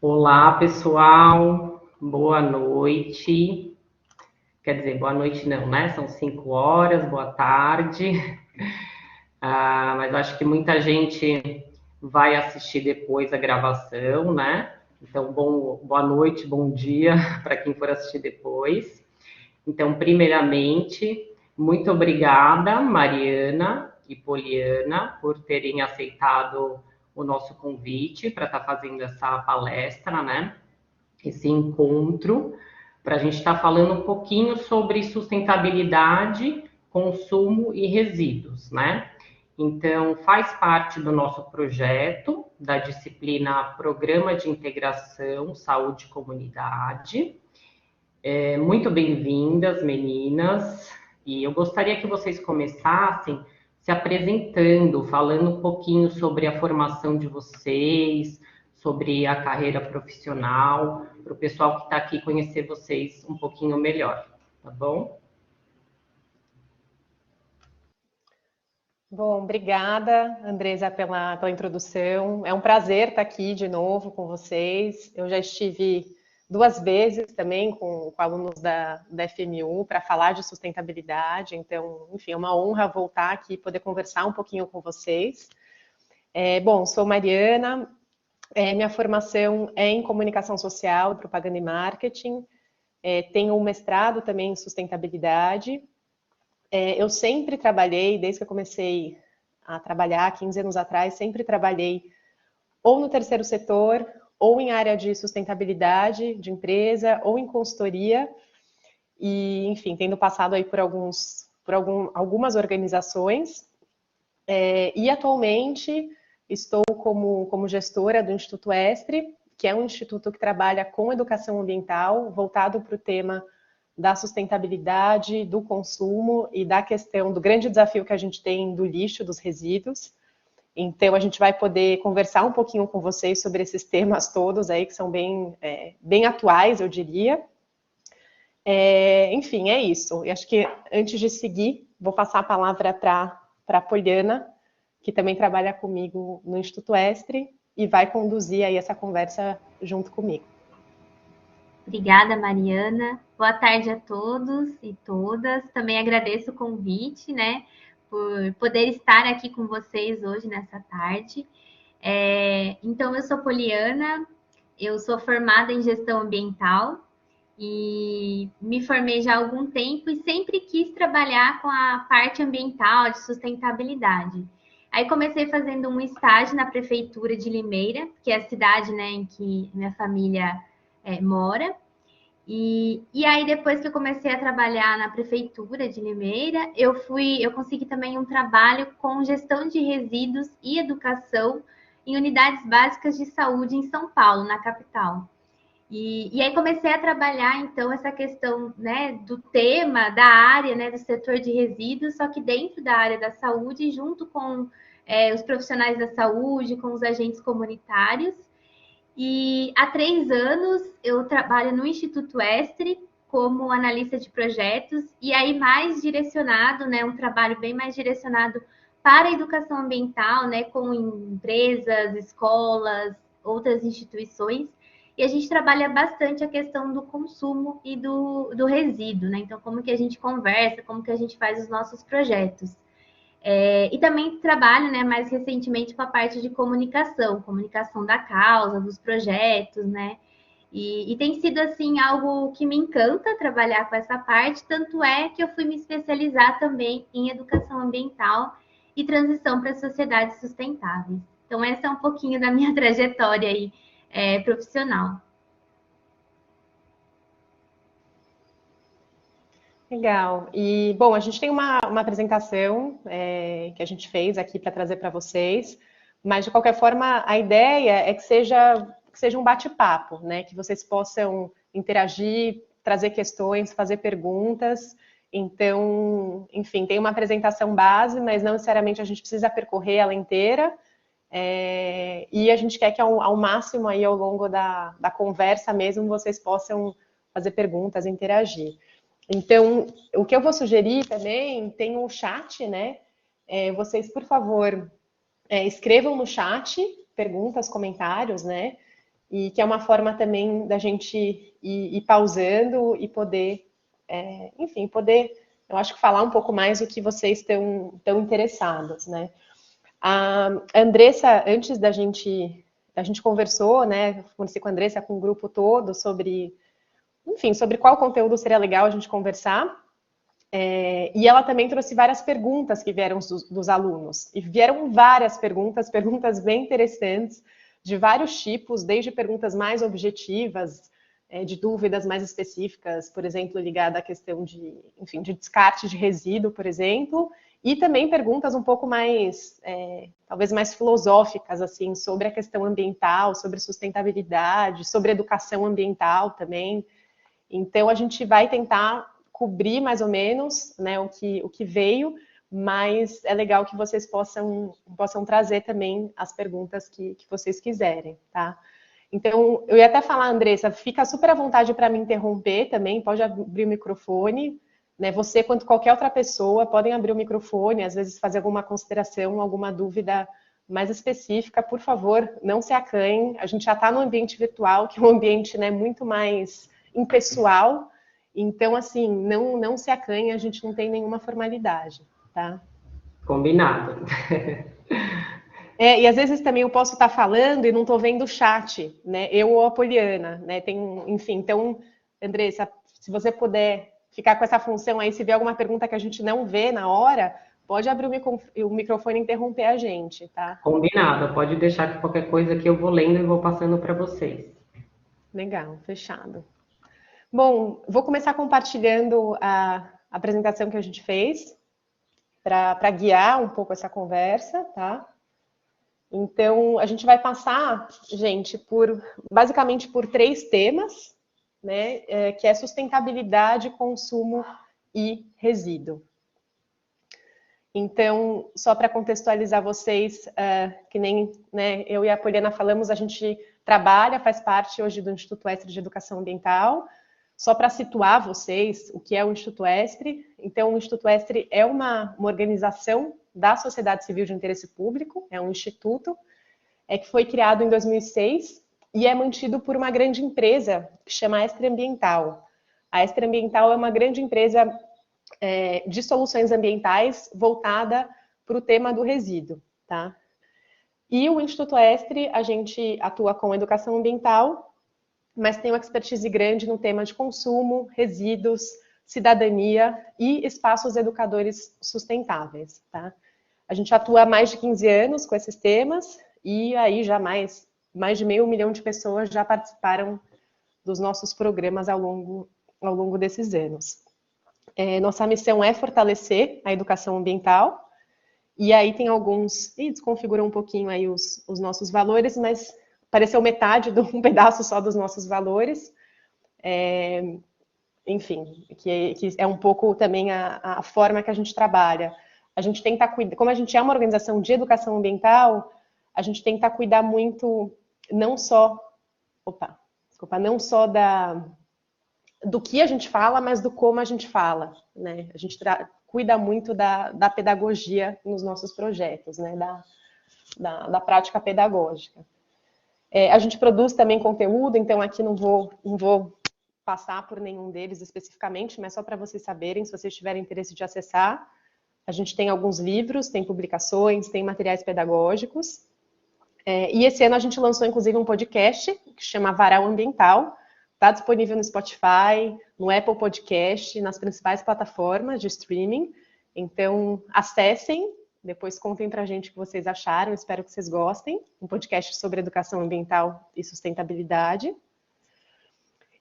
Olá, pessoal. Boa noite. Quer dizer, boa noite não, né? São 5 horas, boa tarde. Mas acho que muita gente vai assistir depois a gravação, né? Então, boa noite, bom dia para quem for assistir depois. Então, primeiramente, muito obrigada, Mariana e Poliana, por terem aceitado o nosso convite para estar fazendo essa palestra, né? Esse encontro, para a gente estar falando um pouquinho sobre sustentabilidade, consumo e resíduos, né? Então, faz parte do nosso projeto da disciplina Programa de Integração Saúde e Comunidade. Muito bem-vindas, meninas. E eu gostaria que vocês começassem se apresentando, falando um pouquinho sobre a formação de vocês, sobre a carreira profissional, para o pessoal que está aqui conhecer vocês um pouquinho melhor, tá bom? Bom, obrigada, Andresa, pela introdução. É um prazer estar aqui de novo com vocês. Eu já estive 2 vezes também com alunos da FMU para falar de sustentabilidade, então, enfim, é uma honra voltar aqui e poder conversar um pouquinho com vocês. Bom, sou Mariana, minha formação é em comunicação social, propaganda e marketing, tenho um mestrado também em sustentabilidade. Eu sempre trabalhei, desde que eu comecei a trabalhar 15 anos atrás, sempre trabalhei ou no terceiro setor, ou em área de sustentabilidade de empresa, ou em consultoria, e, enfim, tendo passado aí por algumas organizações, e atualmente estou como gestora do Instituto Estre, que é um instituto que trabalha com educação ambiental, voltado para o tema da sustentabilidade, do consumo e da questão do grande desafio que a gente tem do lixo, dos resíduos. Então, a gente vai poder conversar um pouquinho com vocês sobre esses temas todos aí, que são bem atuais, eu diria. Enfim, é isso. Eu acho que, antes de seguir, vou passar a palavra para a Poliana, que também trabalha comigo no Instituto Estre, e vai conduzir aí essa conversa junto comigo. Obrigada, Mariana. Boa tarde a todos e todas. Também agradeço o convite, né, por poder estar aqui com vocês hoje nessa tarde. Então, eu sou Poliana, eu sou formada em gestão ambiental e me formei já há algum tempo e sempre quis trabalhar com a parte ambiental, de sustentabilidade. Aí comecei fazendo um estágio na prefeitura de Limeira, que é a cidade, né, em que minha família mora. E aí, depois que eu comecei a trabalhar na prefeitura de Limeira, eu consegui também um trabalho com gestão de resíduos e educação em unidades básicas de saúde em São Paulo, na capital. E aí comecei a trabalhar, então, essa questão, né, do tema, da área, né, do setor de resíduos, só que dentro da área da saúde, junto com os profissionais da saúde, com os agentes comunitários. E há 3 anos eu trabalho no Instituto Estre como analista de projetos, e aí mais direcionado, né, um trabalho bem mais direcionado para a educação ambiental, né, com empresas, escolas, outras instituições. E a gente trabalha bastante a questão do consumo e do resíduo, né? Então, como que a gente conversa, como que a gente faz os nossos projetos. E também trabalho, né, mais recentemente com a parte de comunicação da causa, dos projetos, né? E tem sido, assim, algo que me encanta trabalhar com essa parte, tanto é que eu fui me especializar também em educação ambiental e transição para sociedades sustentáveis. Então, essa é um pouquinho da minha trajetória aí, profissional. Legal. E, bom, a gente tem uma apresentação que a gente fez aqui para trazer para vocês, mas, de qualquer forma, a ideia é que seja um bate-papo, né? Que vocês possam interagir, trazer questões, fazer perguntas. Então, enfim, tem uma apresentação base, mas não necessariamente a gente precisa percorrer ela inteira. E a gente quer que ao máximo aí ao longo da conversa mesmo vocês possam fazer perguntas, interagir. Então, o que eu vou sugerir também, tem um chat, né? Vocês, por favor, escrevam no chat perguntas, comentários, né? e que é uma forma também da gente ir pausando e poder, enfim, eu acho que falar um pouco mais do que vocês estão interessados, né? A Andressa, antes da gente conversou, né? Conversei com a Andressa, com o grupo todo, sobre, enfim, sobre qual conteúdo seria legal a gente conversar. E ela também trouxe várias perguntas que vieram dos alunos. E vieram várias perguntas bem interessantes, de vários tipos, desde perguntas mais objetivas, de dúvidas mais específicas, por exemplo, ligada à questão de, enfim, de descarte de resíduo, por exemplo, e também perguntas um pouco mais, talvez mais filosóficas, assim, sobre a questão ambiental, sobre sustentabilidade, sobre educação ambiental também. Então, a gente vai tentar cobrir mais ou menos, né, o que veio, mas é legal que vocês possam trazer também as perguntas que vocês quiserem, tá? Então, eu ia até falar, Andressa, fica super à vontade para me interromper também, pode abrir o microfone, né? Você, quanto qualquer outra pessoa, podem abrir o microfone, às vezes fazer alguma consideração, alguma dúvida mais específica, por favor, não se acanhem. A gente já está no ambiente virtual, que é um ambiente, né, muito mais impessoal, então, assim, não se acanhe, a gente não tem nenhuma formalidade, tá? Combinado. E às vezes também eu posso estar falando e não estou vendo o chat, né? Eu ou a Poliana, né? Enfim, então, Andressa, se você puder ficar com essa função aí, se vier alguma pergunta que a gente não vê na hora, pode abrir o microfone e interromper a gente, tá? Combinado. Pode deixar que qualquer coisa que eu vou lendo e vou passando para vocês. Legal, fechado. Bom, vou começar compartilhando a apresentação que a gente fez para guiar um pouco essa conversa, tá? Então, a gente vai passar, gente, basicamente por 3 temas, né? Que é sustentabilidade, consumo e resíduo. Então, só para contextualizar vocês, que nem, né, eu e a Poliana falamos, a gente trabalha, faz parte hoje do Instituto Estre de Educação Ambiental. Só para situar vocês o que é o Instituto Estre. Então, o Instituto Estre é uma organização da sociedade civil de interesse público, é um instituto, que foi criado em 2006 e é mantido por uma grande empresa que chama Estre Ambiental. A Estre Ambiental é uma grande empresa de soluções ambientais voltada para o tema do resíduo, tá? E o Instituto Estre, a gente atua com educação ambiental, mas tem uma expertise grande no tema de consumo, resíduos, cidadania e espaços educadores sustentáveis, tá? A gente atua há mais de 15 anos com esses temas e aí já mais de 500 mil de pessoas já participaram dos nossos programas ao longo desses anos. Nossa missão é fortalecer a educação ambiental e aí tem alguns... desconfigurou um pouquinho aí os nossos valores, mas pareceu metade de um pedaço só dos nossos valores. Enfim, que é um pouco também a forma que a gente trabalha. A gente tenta cuidar, como a gente é uma organização de educação ambiental, a gente tenta cuidar muito, não só do que a gente fala, mas do como a gente fala, né? A gente cuida muito da pedagogia nos nossos projetos, né? Da prática pedagógica. A gente produz também conteúdo, então aqui não vou passar por nenhum deles especificamente, mas só para vocês saberem, se vocês tiverem interesse de acessar, a gente tem alguns livros, tem publicações, tem materiais pedagógicos. E esse ano a gente lançou, inclusive, um podcast que chama Varal Ambiental. Está disponível no Spotify, no Apple Podcast, nas principais plataformas de streaming. Então, acessem, depois contem para a gente o que vocês acharam, espero que vocês gostem. Um podcast sobre educação ambiental e sustentabilidade.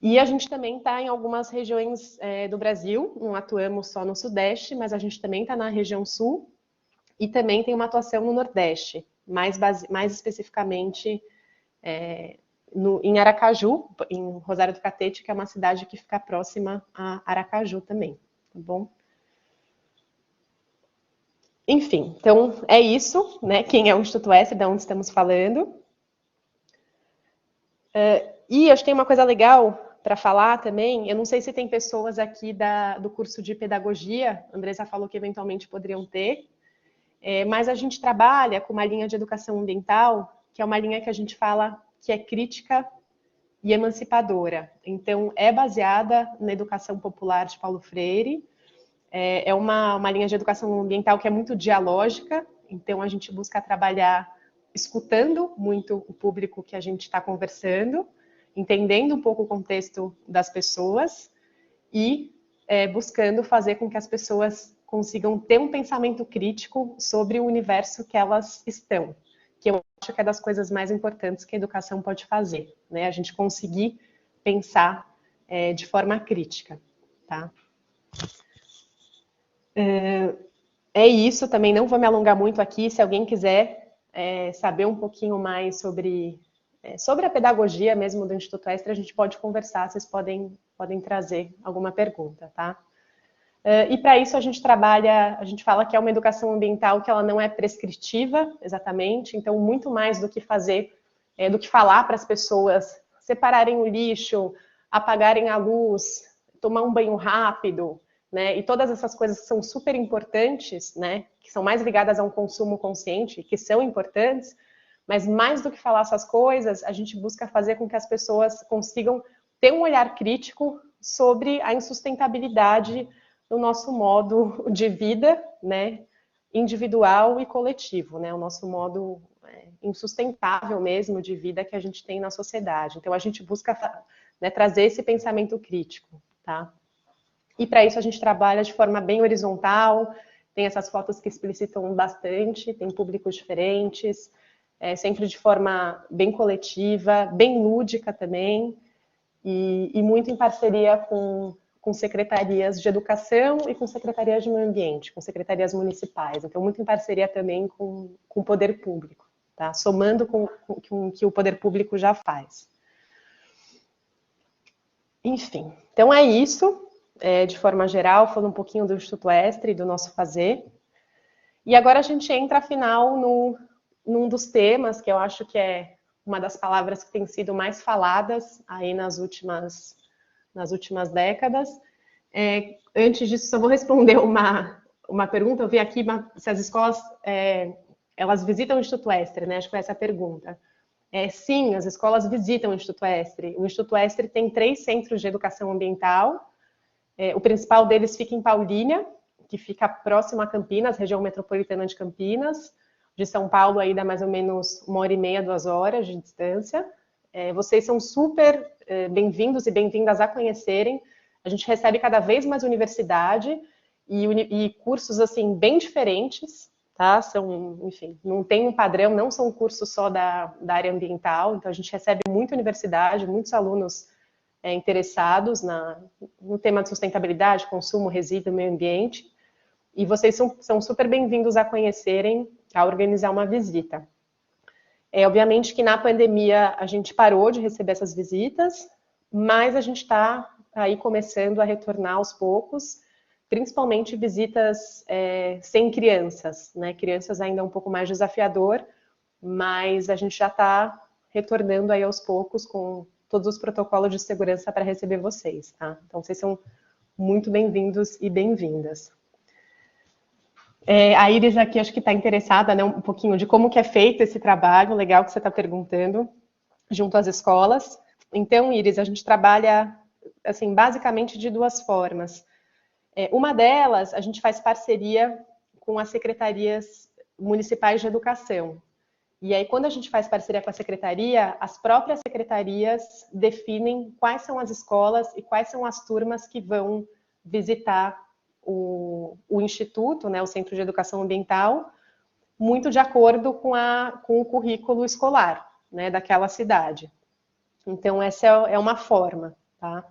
E a gente também está em algumas regiões do Brasil, não atuamos só no Sudeste, mas a gente também está na região Sul e também tem uma atuação no Nordeste, mais especificamente em Aracaju, em Rosário do Catete, que é uma cidade que fica próxima a Aracaju também, tá bom? Enfim, então é isso, né? Quem é o Instituto Estre, de onde estamos falando. E acho que tem uma coisa legal para falar também, eu não sei se tem pessoas aqui do curso de pedagogia, a Andressa falou que eventualmente poderiam ter, mas a gente trabalha com uma linha de educação ambiental, que é uma linha que a gente fala que é crítica e emancipadora. Então, é baseada na educação popular de Paulo Freire, é uma linha de educação ambiental que é muito dialógica, então a gente busca trabalhar escutando muito o público que a gente está conversando, entendendo um pouco o contexto das pessoas e buscando fazer com que as pessoas consigam ter um pensamento crítico sobre o universo que elas estão, que eu acho que é das coisas mais importantes que a educação pode fazer, né? A gente conseguir pensar de forma crítica, tá? É isso, também não vou me alongar muito aqui. Se alguém quiser saber um pouquinho mais sobre a pedagogia mesmo do Instituto Extra, a gente pode conversar, vocês podem trazer alguma pergunta, tá? E para isso a gente fala que é uma educação ambiental que ela não é prescritiva, exatamente, então muito mais do que fazer, do que falar para as pessoas separarem o lixo, apagarem a luz, tomar um banho rápido, né? E todas essas coisas que são super importantes, né? Que são mais ligadas a um consumo consciente, que são importantes, mas mais do que falar essas coisas, a gente busca fazer com que as pessoas consigam ter um olhar crítico sobre a insustentabilidade do nosso modo de vida, né? Individual e coletivo, né? O nosso modo insustentável mesmo de vida que a gente tem na sociedade. Então, a gente busca trazer esse pensamento crítico, tá? E para isso a gente trabalha de forma bem horizontal, tem essas fotos que explicitam bastante, tem públicos diferentes, sempre de forma bem coletiva, bem lúdica também, e muito em parceria com secretarias de educação e com secretarias de meio ambiente, com secretarias municipais. Então, muito em parceria também com o poder público, tá? Somando com o que o poder público já faz. Enfim, então é isso. De forma geral, falando um pouquinho do Instituto Extra e do nosso fazer. E agora a gente entra, afinal, num dos temas que eu acho que é uma das palavras que tem sido mais faladas aí nas últimas décadas. Antes disso, só vou responder uma pergunta. Eu vi aqui se as escolas elas visitam o Instituto Extra, né? Acho que foi essa a pergunta. Sim, as escolas visitam o Instituto Extra. O Instituto Extra tem 3 centros de educação ambiental. O principal deles fica em Paulínia, que fica próximo a Campinas, região metropolitana de Campinas. De São Paulo, aí dá mais ou menos 1h30, 2 horas de distância. Vocês são super bem-vindos e bem-vindas a conhecerem. A gente recebe cada vez mais universidade e cursos assim bem diferentes, tá? Enfim, não tem um padrão, não são cursos só da área ambiental. Então a gente recebe muita universidade, muitos alunos interessados no tema de sustentabilidade, consumo, resíduo, meio ambiente, e vocês são super bem-vindos a conhecerem, a organizar uma visita. Obviamente que na pandemia a gente parou de receber essas visitas, mas a gente está aí começando a retornar aos poucos, principalmente visitas sem crianças, né? Crianças ainda é um pouco mais desafiador, mas a gente já está retornando aí aos poucos com todos os protocolos de segurança para receber vocês, tá? Então, vocês são muito bem-vindos e bem-vindas. A Iris aqui, acho que está interessada, né, um pouquinho de como que é feito esse trabalho, legal que você está perguntando, junto às escolas. Então, Iris, a gente trabalha, assim, basicamente de 2 formas. Uma delas, a gente faz parceria com as secretarias municipais de educação. E aí, quando a gente faz parceria com a secretaria, as próprias secretarias definem quais são as escolas e quais são as turmas que vão visitar o instituto, né, o Centro de Educação Ambiental, muito de acordo com o currículo escolar, né, daquela cidade. Então, essa é uma forma, tá?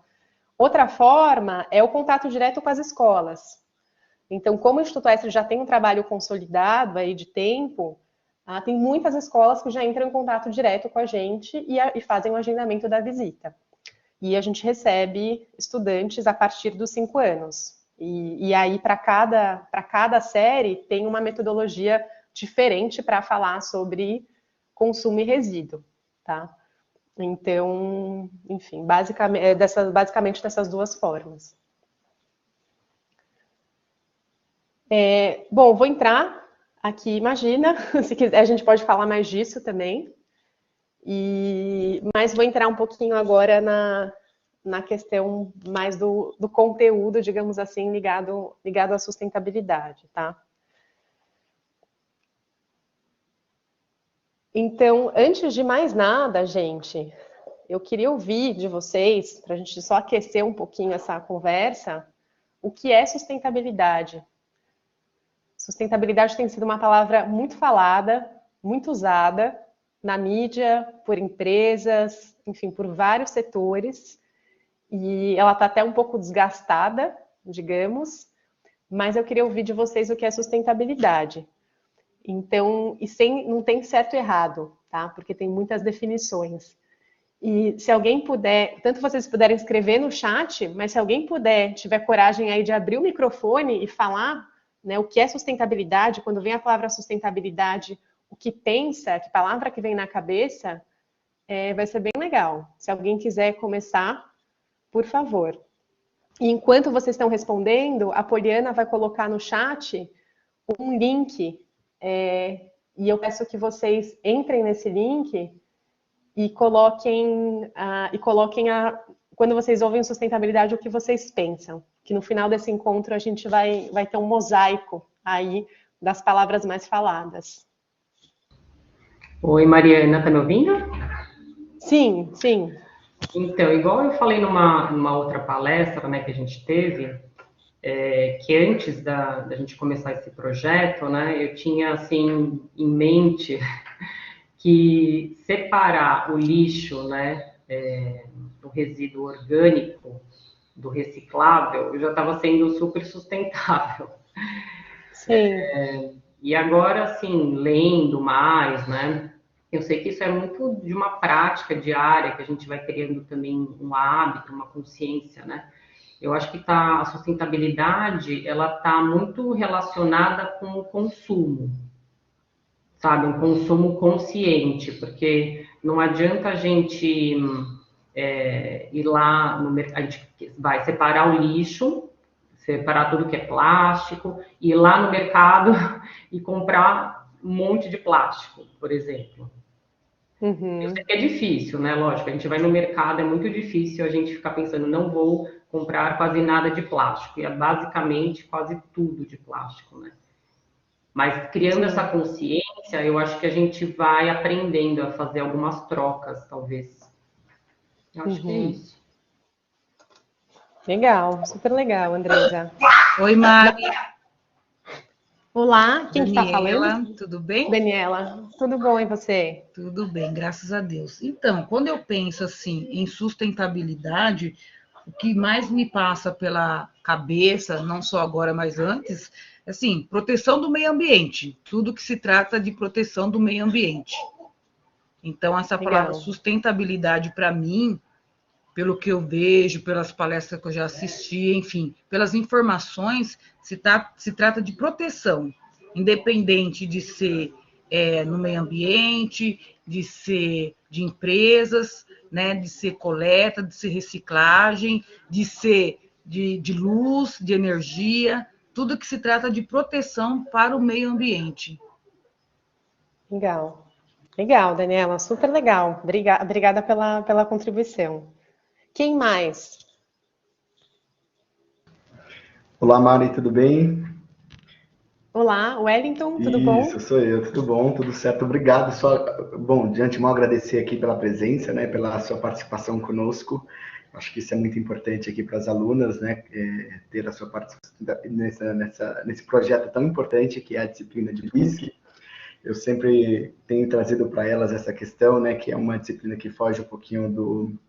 Outra forma é o contato direto com as escolas. Então, como o Instituto Extra já tem um trabalho consolidado aí de tempo, tem muitas escolas que já entram em contato direto com a gente e fazem o agendamento da visita. E a gente recebe estudantes a partir dos 5 anos. E aí, para cada série, tem uma metodologia diferente para falar sobre consumo e resíduo, tá? Então, enfim, basicamente dessas 2 formas. Bom, vou entrar aqui, imagina, se quiser a gente pode falar mais disso também. Mas vou entrar um pouquinho agora na questão mais do conteúdo, digamos assim, ligado à sustentabilidade, tá? Então, antes de mais nada, gente, eu queria ouvir de vocês, para a gente só aquecer um pouquinho essa conversa, o que é sustentabilidade? Sustentabilidade tem sido uma palavra muito falada, muito usada na mídia, por empresas, enfim, por vários setores, e ela está até um pouco desgastada, digamos, mas eu queria ouvir de vocês o que é sustentabilidade. Então, não tem certo e errado, tá? Porque tem muitas definições. E se alguém puder, tanto vocês puderem escrever no chat, mas se alguém puder, tiver coragem aí de abrir o microfone e falar, né, o que é sustentabilidade, quando vem a palavra sustentabilidade, o que pensa, que palavra que vem na cabeça, vai ser bem legal. Se alguém quiser começar, por favor. E enquanto vocês estão respondendo, a Poliana vai colocar no chat um link, e eu peço que vocês entrem nesse link e coloquem quando vocês ouvem sustentabilidade, o que vocês pensam. Que no final desse encontro a gente vai ter um mosaico aí das palavras mais faladas. Oi, Mariana, tá me ouvindo? Sim, sim. Então, igual eu falei numa outra palestra, né, que a gente teve, que antes da gente começar esse projeto, né, eu tinha, assim, em mente que separar o lixo, né, do resíduo orgânico, do reciclável, já estava sendo super sustentável. Sim. E agora, assim, lendo mais, né, eu sei que isso é muito de uma prática diária, que a gente vai criando também um hábito, uma consciência, né? Eu acho que a sustentabilidade, ela está muito relacionada com o consumo, sabe? Um consumo consciente, porque não adianta a gente ir lá no mercado, a gente vai separar o lixo, separar tudo que é plástico, ir lá no mercado e comprar um monte de plástico, por exemplo. Uhum. Eu sei que é difícil, né? Lógico, a gente vai no mercado, é muito difícil a gente ficar pensando, não vou comprar quase nada de plástico. E é basicamente quase tudo de plástico, né? Mas criando essa consciência, eu acho que a gente vai aprendendo a fazer algumas trocas, talvez. Eu acho que é isso. Legal, super legal, Andresa. Oi, Mari. Olá, quem está falando? Daniela, tudo bem? Daniela, tudo bom e você? Tudo bem, graças a Deus. Então, quando eu penso assim em sustentabilidade, o que mais me passa pela cabeça, não só agora, mas antes, assim, proteção do meio ambiente, tudo que se trata de proteção do meio ambiente. Então, essa palavra sustentabilidade, para mim, pelo que eu vejo, pelas palestras que eu já assisti, enfim, pelas informações, se trata de proteção, independente de ser no meio ambiente, de ser de empresas, né, de ser coleta, de ser reciclagem, de ser de luz, de energia, tudo que se trata de proteção para o meio ambiente. Legal. Legal, Daniela, super legal. Obrigada pela contribuição. Quem mais? Olá, Mari, tudo bem? Olá, Wellington, tudo bom? Isso, sou eu, tudo bom, tudo certo, obrigado. Bom, de antemão agradecer aqui pela presença, né, pela sua participação conosco. Acho que isso é muito importante aqui para as alunas, né, ter a sua participação nesse projeto tão importante que é a disciplina de Whisky. Eu sempre tenho trazido para elas essa questão, né, que é uma disciplina que foge um pouquinho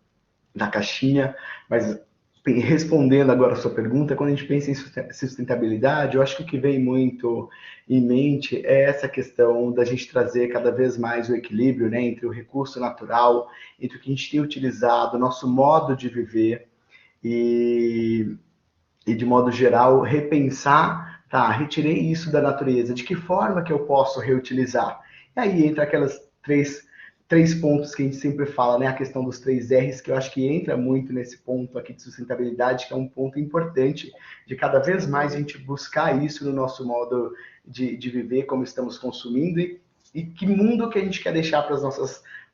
da caixinha, mas respondendo agora a sua pergunta, quando a gente pensa em sustentabilidade, eu acho que o que vem muito em mente é essa questão da gente trazer cada vez mais o equilíbrio, né, entre o recurso natural, entre o que a gente tem utilizado, o nosso modo de viver e de modo geral, repensar, tá, retirei isso da natureza, de que forma que eu posso reutilizar? E aí entra aquelas três pontos que a gente sempre fala, né? A questão dos 3 R's, que eu acho que entra muito nesse ponto aqui de sustentabilidade, que é um ponto importante de cada vez mais a gente buscar isso no nosso modo de viver, como estamos consumindo e que mundo que a gente quer deixar para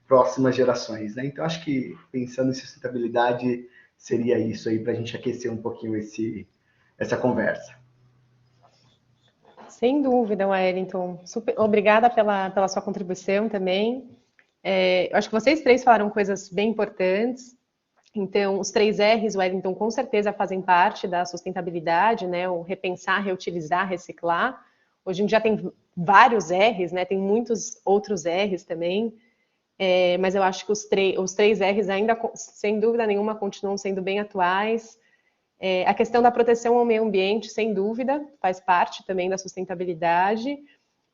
próximas gerações, né? Então, acho que pensando em sustentabilidade, seria isso aí para a gente aquecer um pouquinho essa conversa. Sem dúvida, Wellington. Obrigada pela sua contribuição também. Eu acho que vocês três falaram coisas bem importantes. Então, os 3 R's, Wellington, com certeza fazem parte da sustentabilidade, né? O repensar, reutilizar, reciclar. Hoje em dia tem vários R's, né? Tem muitos outros R's também. Mas eu acho que os 3 R's ainda, sem dúvida nenhuma, continuam sendo bem atuais. A questão da proteção ao meio ambiente, sem dúvida, faz parte também da sustentabilidade.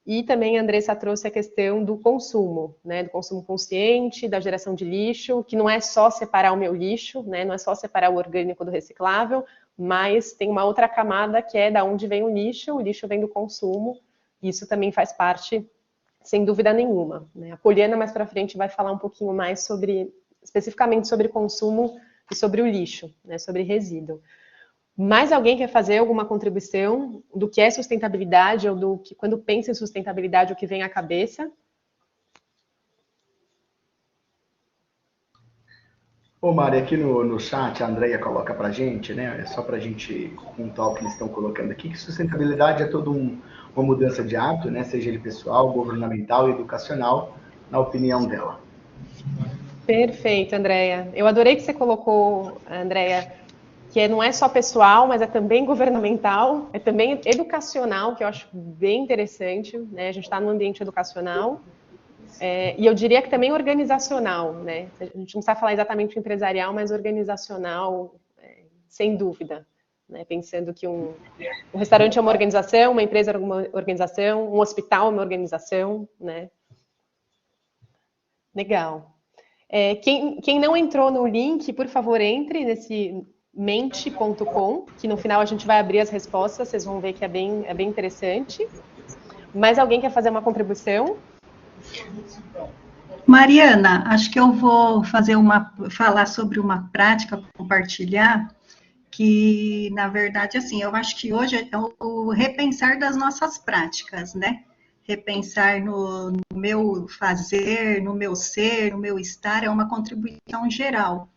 E também a Andressa trouxe a questão do consumo, né? Do consumo consciente, da geração de lixo, que não é só separar o meu lixo, né? Não é só separar o orgânico do reciclável, mas tem uma outra camada que é da onde vem o lixo vem do consumo. Isso também faz parte, sem dúvida nenhuma, né? A Poliana, mais para frente, vai falar um pouquinho mais especificamente sobre consumo e sobre o lixo, né? Sobre resíduo. Mais alguém quer fazer alguma contribuição do que é sustentabilidade ou do que, quando pensa em sustentabilidade, o que vem à cabeça? Ô, Mari, aqui no chat a Andrea coloca para a gente, né? É só para a gente contar o que eles estão colocando aqui, que sustentabilidade é toda uma mudança de hábito, né? Seja ele pessoal, governamental e educacional, na opinião dela. Perfeito, Andrea. Eu adorei que você colocou, Andrea, que não é só pessoal, mas é também governamental, é também educacional, que eu acho bem interessante, né? A gente está no ambiente educacional. E eu diria que também organizacional, né? A gente não precisa falar exatamente empresarial, mas organizacional, sem dúvida. Né? Pensando que um restaurante é uma organização, uma empresa é uma organização, um hospital é uma organização, né? Legal. Quem não entrou no link, por favor, entre nesse mente.com, que no final a gente vai abrir as respostas, vocês vão ver que é bem interessante. Mais alguém quer fazer uma contribuição? Mariana, acho que eu vou falar sobre uma prática, compartilhar, que, na verdade, assim, eu acho que hoje é o repensar das nossas práticas, né? Repensar no meu fazer, no meu ser, no meu estar, é uma contribuição geral.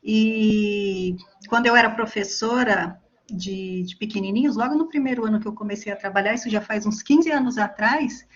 E quando eu era professora de pequenininhos, logo no primeiro ano que eu comecei a trabalhar, isso já faz uns 15 anos atrás,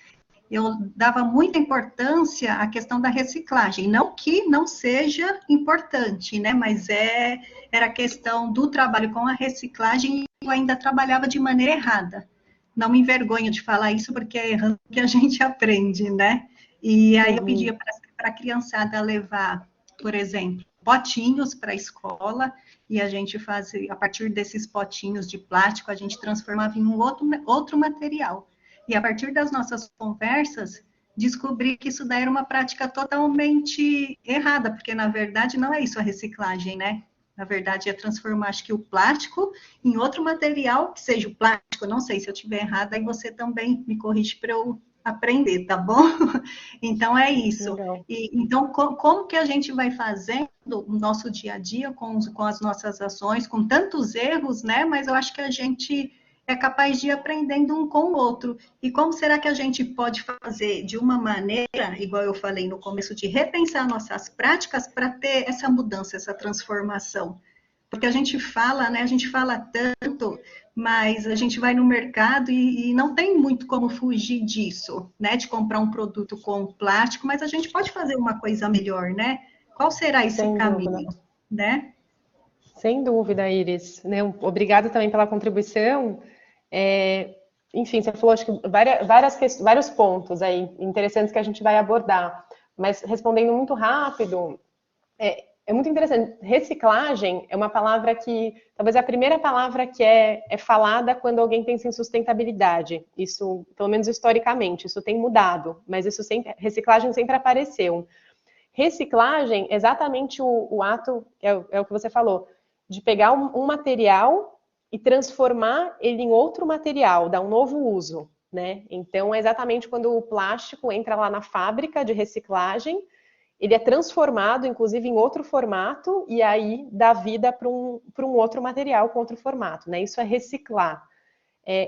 eu dava muita importância à questão da reciclagem. Não que não seja importante, né? Mas era a questão do trabalho com a reciclagem e eu ainda trabalhava de maneira errada. Não me envergonho de falar isso, porque é errando que a gente aprende, né? E aí eu pedia para a criançada levar, por exemplo, potinhos para a escola, e a gente fazia, a partir desses potinhos de plástico, a gente transformava em um outro material. E a partir das nossas conversas, descobri que isso daí era uma prática totalmente errada, porque na verdade não é isso a reciclagem, né? Na verdade é transformar, acho que o plástico em outro material, que seja o plástico, não sei se eu estiver errada, aí você também me corrige para eu aprender, tá bom? Então é isso. Então, como que a gente vai fazendo no nosso dia a dia, com as nossas ações, com tantos erros, né? Mas eu acho que a gente é capaz de ir aprendendo um com o outro. E como será que a gente pode fazer de uma maneira, igual eu falei no começo, de repensar nossas práticas para ter essa mudança, essa transformação? Porque a gente fala, né? A gente fala tanto, mas a gente vai no mercado e não tem muito como fugir disso, né? De comprar um produto com plástico, mas a gente pode fazer uma coisa melhor, né? Qual será esse caminho, né? Sem dúvida, Iris. Obrigada também pela contribuição. Enfim, você falou, acho que vários pontos aí interessantes que a gente vai abordar, mas respondendo muito rápido, é muito interessante. Reciclagem é uma palavra que, talvez a primeira palavra que é falada quando alguém pensa em sustentabilidade. Isso, pelo menos historicamente, isso tem mudado, mas reciclagem sempre apareceu. Reciclagem, exatamente o ato, é o que você falou, de pegar um material e transformar ele em outro material, dar um novo uso, né? Então, é exatamente quando o plástico entra lá na fábrica de reciclagem, ele é transformado, inclusive, em outro formato, e aí dá vida para um outro material com outro formato, né? Isso é reciclar.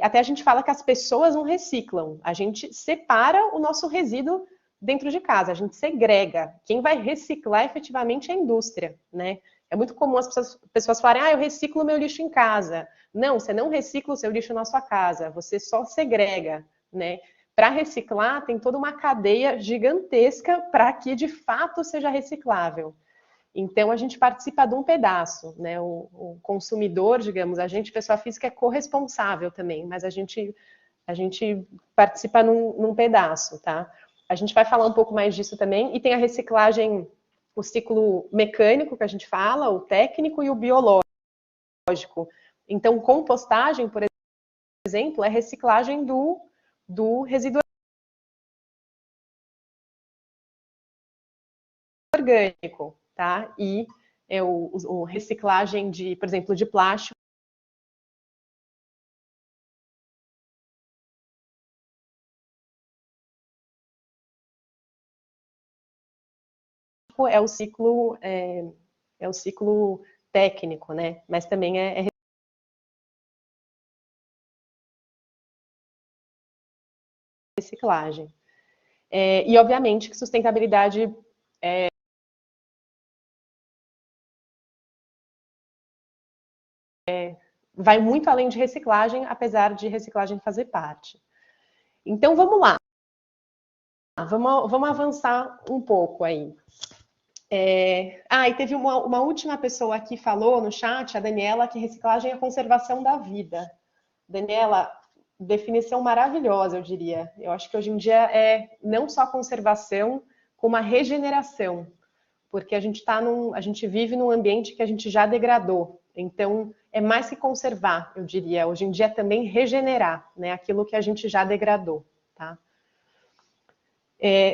Até a gente fala que as pessoas não reciclam, a gente separa o nosso resíduo dentro de casa, a gente segrega. Quem vai reciclar efetivamente é a indústria, né? É muito comum as pessoas falarem, eu reciclo meu lixo em casa. Não, você não recicla o seu lixo na sua casa, você só segrega, né? Para reciclar, tem toda uma cadeia gigantesca para que, de fato, seja reciclável. Então, a gente participa de um pedaço, né? O consumidor, digamos, a gente, pessoa física, é corresponsável também, mas a gente participa num pedaço, tá? A gente vai falar um pouco mais disso também. E tem a reciclagem, o ciclo mecânico que a gente fala, o técnico e o biológico. Então, compostagem, por exemplo, é reciclagem do resíduo orgânico, tá? E o reciclagem de, por exemplo, de plástico é o ciclo técnico, né? Mas também é reciclagem. E, obviamente, que sustentabilidade vai muito além de reciclagem, apesar de reciclagem fazer parte. Então, vamos lá. Vamos avançar um pouco aí. E teve uma última pessoa que falou no chat, a Daniela, que reciclagem é a conservação da vida. Daniela, definição maravilhosa, eu diria. Eu acho que hoje em dia é não só a conservação, como a regeneração. Porque a gente vive num ambiente que a gente já degradou. Então, é mais que conservar, eu diria. Hoje em dia é também regenerar, né, aquilo que a gente já degradou, tá?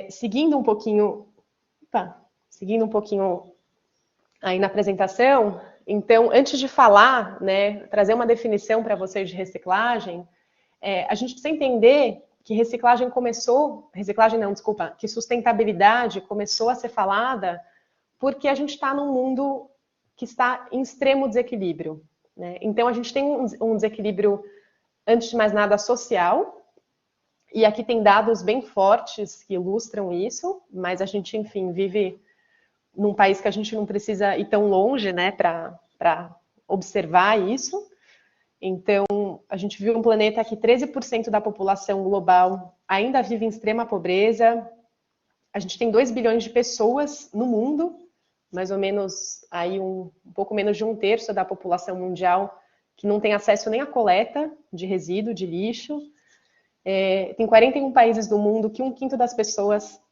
Seguindo um pouquinho aí na apresentação, então, antes de falar, né, trazer uma definição para vocês de reciclagem, a gente precisa entender que que sustentabilidade começou a ser falada porque a gente está num mundo que está em extremo desequilíbrio, né? Então, a gente tem um desequilíbrio, antes de mais nada, social, e aqui tem dados bem fortes que ilustram isso, mas a gente, enfim, vive num país que a gente não precisa ir tão longe, né, para observar isso. Então, a gente vive um planeta que 13% da população global ainda vive em extrema pobreza. A gente tem 2 bilhões de pessoas no mundo, mais ou menos aí um pouco menos de 1/3 da população mundial que não tem acesso nem à coleta de resíduo, de lixo. Tem 41 países do mundo que 1/5 das pessoas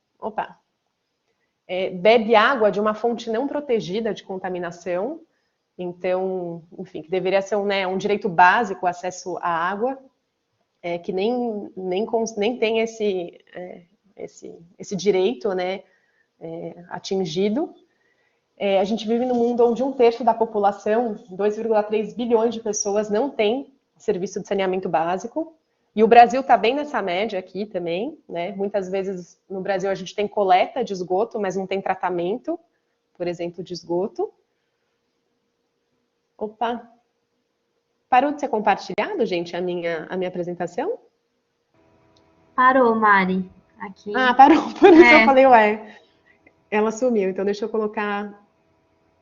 bebe água de uma fonte não protegida de contaminação. Então, enfim, que deveria ser um direito básico o acesso à água, que nem tem esse direito, né, atingido. A gente vive num mundo onde 1/3 da população, 2,3 bilhões de pessoas, não tem serviço de saneamento básico. E o Brasil está bem nessa média aqui também, né? Muitas vezes no Brasil a gente tem coleta de esgoto, mas não tem tratamento, por exemplo, de esgoto. Opa! Parou de ser compartilhado, gente, a minha apresentação? Parou, Mari. Aqui. Parou. Por isso eu falei, ela sumiu. Então deixa eu colocar...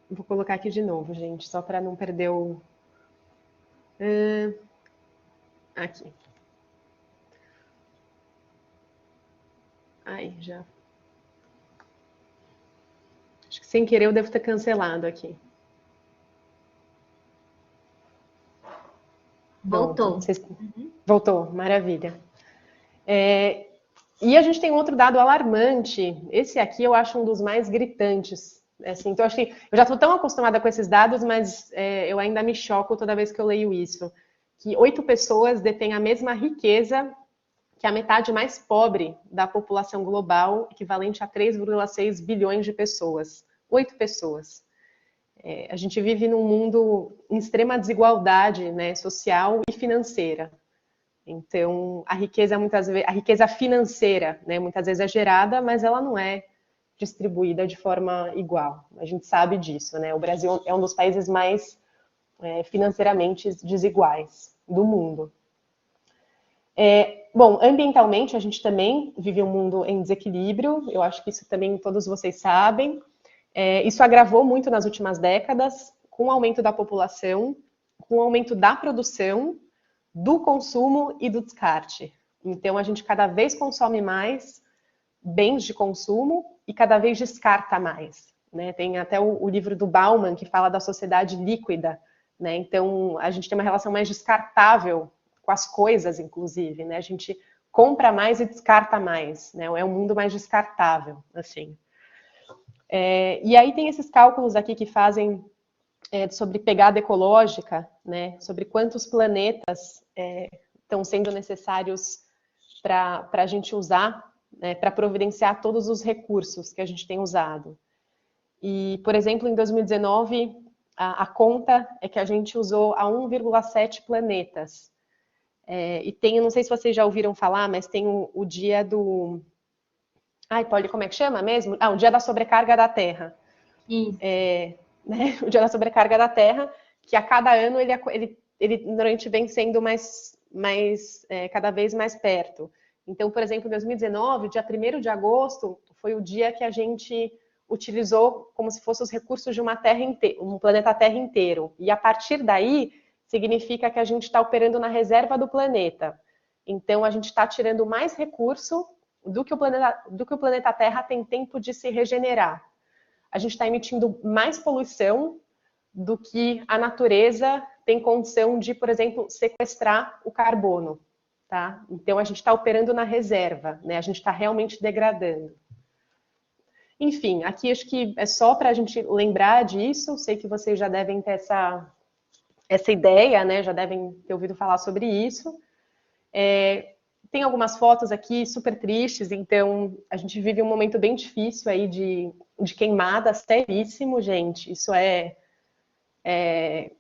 Vou colocar aqui de novo, gente, só para não perder o... Aqui. Já. Acho que sem querer eu devo ter cancelado aqui. Voltou. Voltou, maravilha. E a gente tem outro dado alarmante. Esse aqui eu acho um dos mais gritantes. Assim, então, acho que eu já estou tão acostumada com esses dados, mas eu ainda me choco toda vez que eu leio isso. Que 8 pessoas detêm a mesma riqueza que a metade mais pobre da população global, equivalente a 3,6 bilhões de pessoas. 8 pessoas. A gente vive num mundo em extrema desigualdade, né, social e financeira. Então, a riqueza financeira, né, muitas vezes é gerada, mas ela não é distribuída de forma igual. A gente sabe disso, né? O Brasil é um dos países mais financeiramente desiguais do mundo. Bom, ambientalmente a gente também vive um mundo em desequilíbrio, eu acho que isso também todos vocês sabem. Isso agravou muito nas últimas décadas, com o aumento da população, com o aumento da produção, do consumo e do descarte. Então a gente cada vez consome mais bens de consumo e cada vez descarta mais, né? Tem até o livro do Bauman que fala da sociedade líquida, né? Então a gente tem uma relação mais descartável com as coisas, inclusive, né? A gente compra mais e descarta mais, né? É um mundo mais descartável, assim. E aí tem esses cálculos aqui que fazem sobre pegada ecológica, né? Sobre quantos planetas estão sendo necessários para a gente usar, né? Para providenciar todos os recursos que a gente tem usado. E, por exemplo, em 2019, a conta é que a gente usou a 1,7 planetas. E tem, não sei se vocês já ouviram falar, mas tem o dia do... Polly, como é que chama mesmo? O dia da sobrecarga da Terra. Isso. Né? O dia da sobrecarga da Terra, que a cada ano ele normalmente vem sendo cada vez mais perto. Então, por exemplo, em 2019, dia 1º de agosto, foi o dia que a gente utilizou como se fossem os recursos de um planeta Terra inteiro. E a partir daí, significa que a gente está operando na reserva do planeta. Então, a gente está tirando mais recurso do que o planeta Terra tem tempo de se regenerar. A gente está emitindo mais poluição do que a natureza tem condição de, por exemplo, sequestrar o carbono. Tá? Então, a gente está operando na reserva, né? A gente está realmente degradando. Enfim, aqui acho que é só para a gente lembrar disso. Sei que vocês já devem ter essa ideia, né? Já devem ter ouvido falar sobre isso. Tem algumas fotos aqui super tristes, então a gente vive um momento bem difícil aí de queimada seríssimo, gente. Isso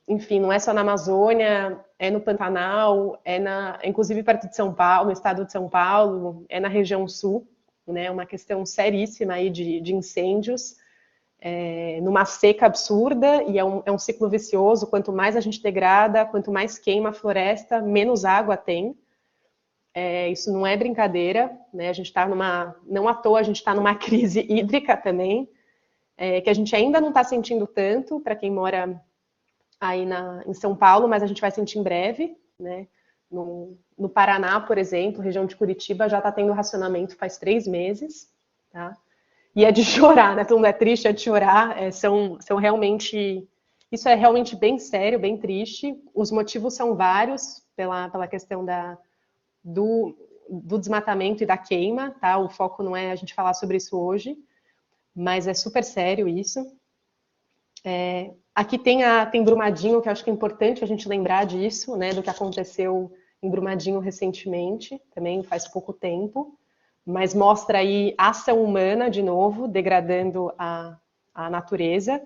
enfim, não é só na Amazônia, é no Pantanal, inclusive perto de São Paulo, no estado de São Paulo, é na região sul, né? Uma questão seríssima aí de incêndios, numa seca absurda, e é um ciclo vicioso. Quanto mais a gente degrada, quanto mais queima a floresta, menos água tem. Isso não é brincadeira, né? A gente está não à toa a gente está numa crise hídrica também, que a gente ainda não está sentindo tanto para quem mora aí em São Paulo, mas a gente vai sentir em breve, né? No Paraná, por exemplo, região de Curitiba, já está tendo racionamento faz 3 meses, tá? E é de chorar, né? Todo mundo é triste, é de chorar. São realmente... Isso é realmente bem sério, bem triste. Os motivos são vários pela questão do desmatamento e da queima, tá? O foco não é a gente falar sobre isso hoje, mas é super sério isso. Aqui tem Brumadinho, que eu acho que é importante a gente lembrar disso, né? Do que aconteceu em Brumadinho recentemente, também faz pouco tempo, mas mostra aí a ação humana, de novo, degradando a natureza.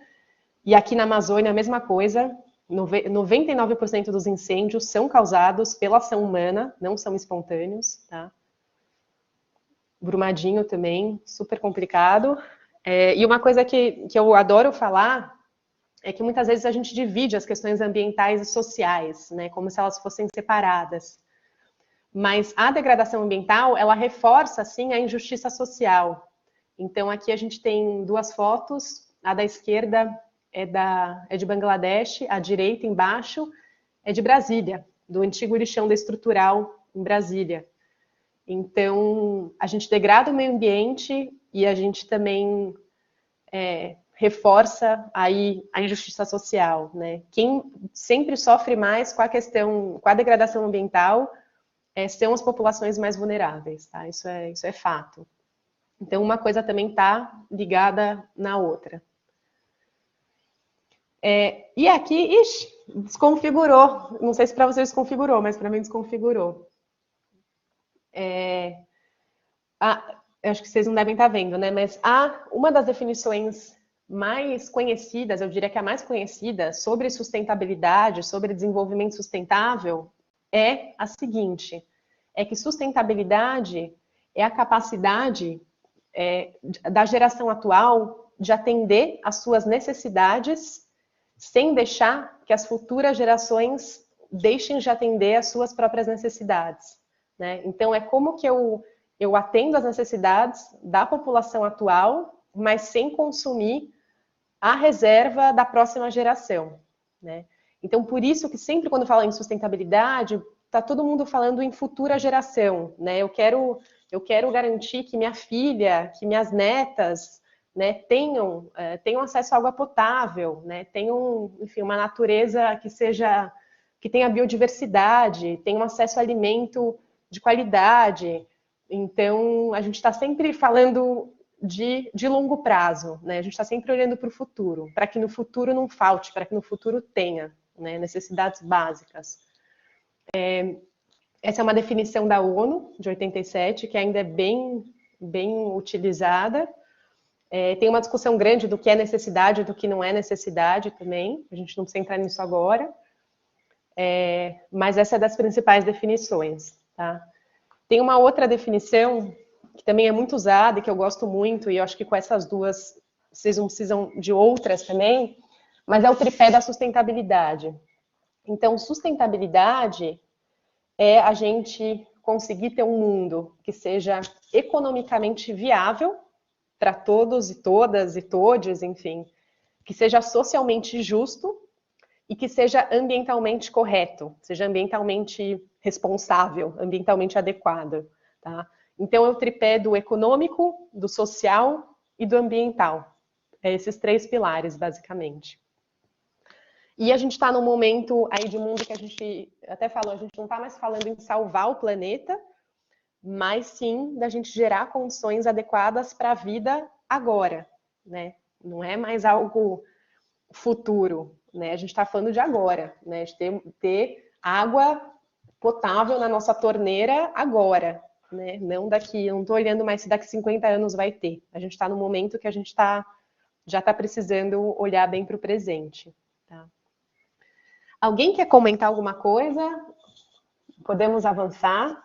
E aqui na Amazônia, a mesma coisa, 99% dos incêndios são causados pela ação humana, não são espontâneos, tá? Brumadinho também, super complicado. E uma coisa que eu adoro falar é que muitas vezes a gente divide as questões ambientais e sociais, né, como se elas fossem separadas. Mas a degradação ambiental, ela reforça, sim, a injustiça social. Então, aqui a gente tem 2 fotos, a da esquerda é de Bangladesh, a direita, embaixo, é de Brasília, do antigo lixão da Estrutural em Brasília. Então, a gente degrada o meio ambiente e a gente também reforça aí a injustiça social, né? Quem sempre sofre mais com a degradação ambiental são as populações mais vulneráveis, tá? Isso é fato. Então, uma coisa também está ligada na outra. E aqui, desconfigurou. Não sei se para vocês desconfigurou, mas para mim desconfigurou. Eu acho que vocês não devem estar vendo, né? Mas uma das definições mais conhecidas, eu diria que a mais conhecida, sobre sustentabilidade, sobre desenvolvimento sustentável, é a seguinte: é que sustentabilidade é a capacidade da geração atual de atender às suas necessidades sem deixar que as futuras gerações deixem de atender às suas próprias necessidades, né? Então, é como que eu atendo às necessidades da população atual, mas sem consumir a reserva da próxima geração, né? Então, por isso que sempre quando fala em sustentabilidade, está todo mundo falando em futura geração, né? Eu quero garantir que minha filha, que minhas netas, né, tenham acesso à água potável, né? Tenham, enfim, uma natureza que tenha biodiversidade, tenham acesso a alimento de qualidade. Então, a gente está sempre falando de longo prazo, né? A gente está sempre olhando para o futuro, para que no futuro não falte, para que no futuro tenha, né, necessidades básicas. Essa é uma definição da ONU, de 87, que ainda é bem utilizada. Tem uma discussão grande do que é necessidade e do que não é necessidade também, a gente não precisa entrar nisso agora, mas essa é das principais definições, tá? Tem uma outra definição que também é muito usada e que eu gosto muito, e eu acho que com essas duas vocês não precisam de outras também, mas é o tripé da sustentabilidade. Então, sustentabilidade é a gente conseguir ter um mundo que seja economicamente viável para todos e todas e todes, enfim, que seja socialmente justo e que seja ambientalmente correto, seja ambientalmente responsável, ambientalmente adequado, tá? Então, é o tripé do econômico, do social e do ambiental. É esses três pilares, basicamente. E a gente está num momento aí de mundo que a gente até falou, a gente não está mais falando em salvar o planeta, mas sim da gente gerar condições adequadas para a vida agora, né? Não é mais algo futuro, né? A gente está falando de agora, né? De ter água potável na nossa torneira agora, né? Não daqui, eu não estou olhando mais se daqui 50 anos vai ter. A gente está no momento que a gente já está precisando olhar bem para o presente, tá? Alguém quer comentar alguma coisa? Podemos avançar?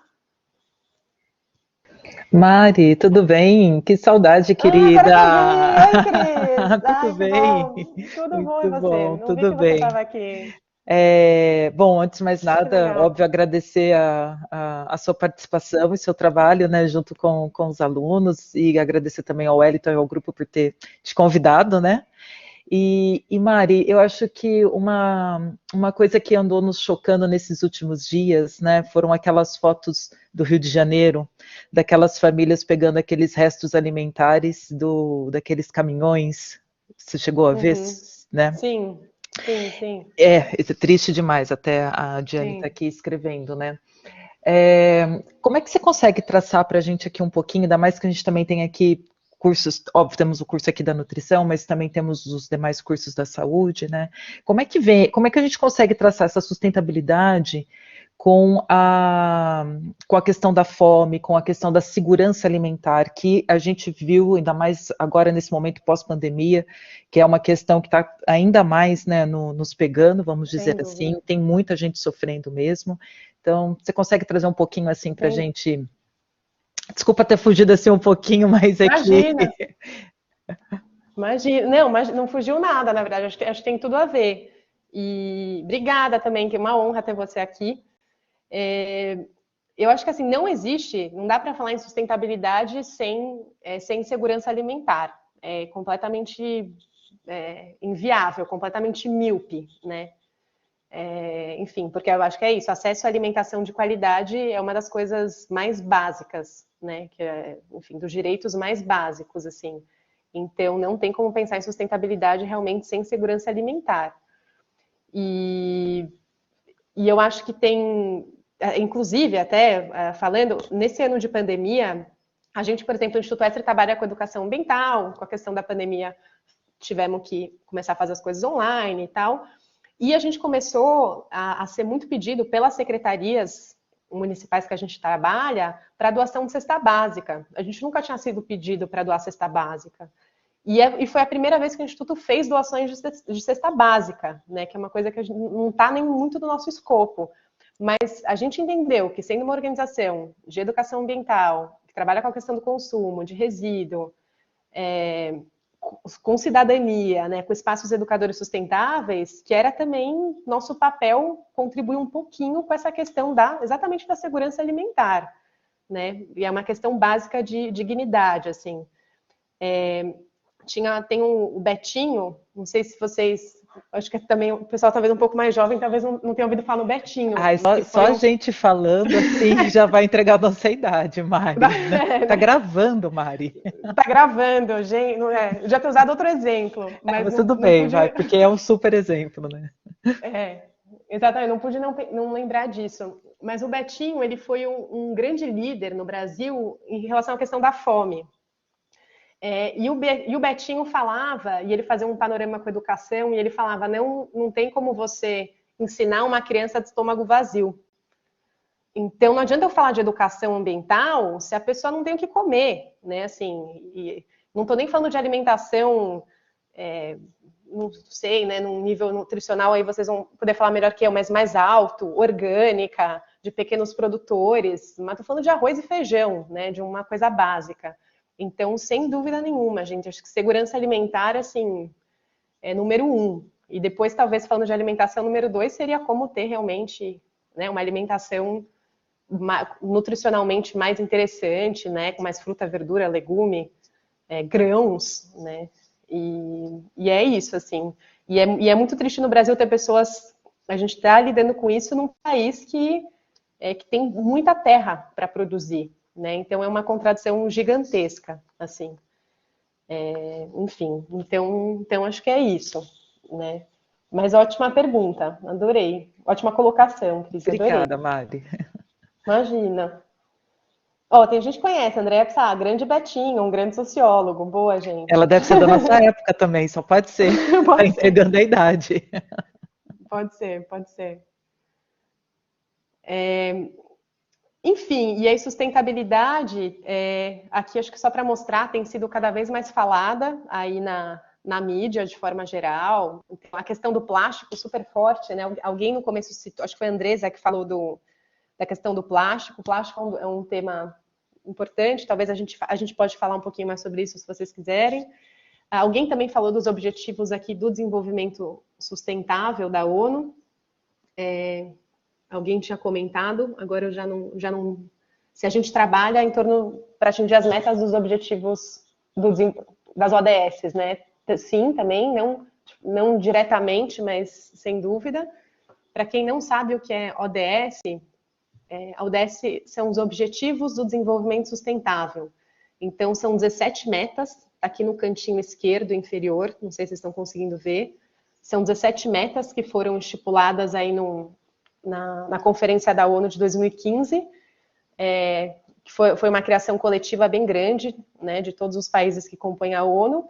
Mari, tudo bem? Que saudade, querida! Oi, Cris! Tudo bem? Tudo bom, e Muito você? bom, Não vi tudo que você bem. estava aqui. Bom, antes de mais Que nada, legal. óbvio, agradecer a sua participação e seu trabalho, né, junto com os alunos, e agradecer também ao Wellington e ao grupo por ter te convidado, né? E Mari, eu acho que uma coisa que andou nos chocando nesses últimos dias, né, foram aquelas fotos do Rio de Janeiro, daquelas famílias pegando aqueles restos alimentares daqueles caminhões. Você chegou a ver, né? Sim, sim, sim. É triste demais, até a Diane Sim. está aqui escrevendo, né? Como é que você consegue traçar para a gente aqui um pouquinho, ainda mais que a gente também tem aqui cursos, óbvio, temos o curso aqui da nutrição, mas também temos os demais cursos da saúde, né? Como é que a gente consegue traçar essa sustentabilidade com a questão da fome, com a questão da segurança alimentar, que a gente viu, ainda mais agora nesse momento pós-pandemia, que é uma questão que está ainda mais, né, nos pegando, vamos dizer assim, tem muita gente sofrendo mesmo. Então, você consegue trazer um pouquinho assim para a gente... Desculpa ter fugido assim um pouquinho, mas é Imagina. que... Imagina. Não, mas não fugiu nada, na verdade, acho que tem tudo a ver. E obrigada também, que é uma honra ter você aqui. Eu acho que assim, não dá para falar em sustentabilidade sem segurança alimentar. É completamente inviável, completamente míope, né? Enfim, porque eu acho que é isso, acesso à alimentação de qualidade é uma das coisas mais básicas, né? Que enfim, dos direitos mais básicos, assim. Então, não tem como pensar em sustentabilidade realmente sem segurança alimentar. E eu acho que tem, inclusive, até falando, nesse ano de pandemia, a gente, por exemplo, o Instituto Estre trabalha com educação ambiental, com a questão da pandemia, tivemos que começar a fazer as coisas online e tal, e a gente começou a ser muito pedido pelas secretarias municipais que a gente trabalha para doação de cesta básica. A gente nunca tinha sido pedido para doar cesta básica. E foi a primeira vez que o Instituto fez doações de cesta básica, né? Que é uma coisa que não está nem muito do nosso escopo. Mas a gente entendeu que, sendo uma organização de educação ambiental, que trabalha com a questão do consumo, de resíduo, com cidadania, né, com espaços educadores sustentáveis, que era também nosso papel contribuir um pouquinho com essa questão exatamente da segurança alimentar, né? E é uma questão básica de dignidade, assim. Tem o Betinho, não sei se vocês, acho que também o pessoal talvez um pouco mais jovem, talvez não tenha ouvido falar no Betinho. Ai, só a gente falando assim já vai entregar a nossa idade, Mari. Tá gravando, Mari. Tá gravando, gente. Já ter usado outro exemplo. Mas tudo bem, vai, porque é um super exemplo, né? Exatamente, não pude não lembrar disso. Mas o Betinho, ele foi um grande líder no Brasil em relação à questão da fome. E o Betinho falava, e ele fazia um panorama com a educação, e ele falava, não tem como você ensinar uma criança de estômago vazio. Então, não adianta eu falar de educação ambiental se a pessoa não tem o que comer, né? Assim, não estou nem falando de alimentação, não sei, né? Num nível nutricional, aí vocês vão poder falar melhor que eu, mas mais alto, orgânica, de pequenos produtores, mas estou falando de arroz e feijão, né? De uma coisa básica. Então, sem dúvida nenhuma, gente, acho que segurança alimentar, assim, é número 1. E depois, talvez, falando de alimentação, número 2 seria como ter realmente, né, uma alimentação nutricionalmente mais interessante, né, com mais fruta, verdura, legume, grãos, né, e é isso, assim. E é muito triste no Brasil ter pessoas, a gente está lidando com isso num país que tem muita terra para produzir, né? Então é uma contradição gigantesca, assim. Enfim, então acho que é isso, né? Mas ótima pergunta, adorei. Ótima colocação, Cris, adorei. Obrigada, Mari. Imagina. Tem gente que conhece, Andréa Psá, grande Betinho, um grande sociólogo. Boa, gente. Ela deve ser da nossa época também, só pode ser. Está entregando a idade. Pode ser. Enfim, e aí sustentabilidade, aqui acho que só para mostrar, tem sido cada vez mais falada aí na mídia de forma geral. Então, a questão do plástico super forte, né? Alguém no começo citou, acho que foi a Andresa que falou da questão do plástico. O plástico é um tema importante, talvez a gente pode falar um pouquinho mais sobre isso se vocês quiserem. Alguém também falou dos objetivos aqui do desenvolvimento sustentável da ONU. Alguém tinha comentado, agora eu já não... Se a gente trabalha em torno para atingir as metas dos objetivos das ODS, né? Sim, também, não diretamente, mas sem dúvida. Para quem não sabe o que é ODS, ODS são os Objetivos do Desenvolvimento Sustentável. Então, são 17 metas, aqui no cantinho esquerdo inferior, não sei se vocês estão conseguindo ver. São 17 metas que foram estipuladas aí na Conferência da ONU de 2015, que foi uma criação coletiva bem grande, né, de todos os países que compõem a ONU,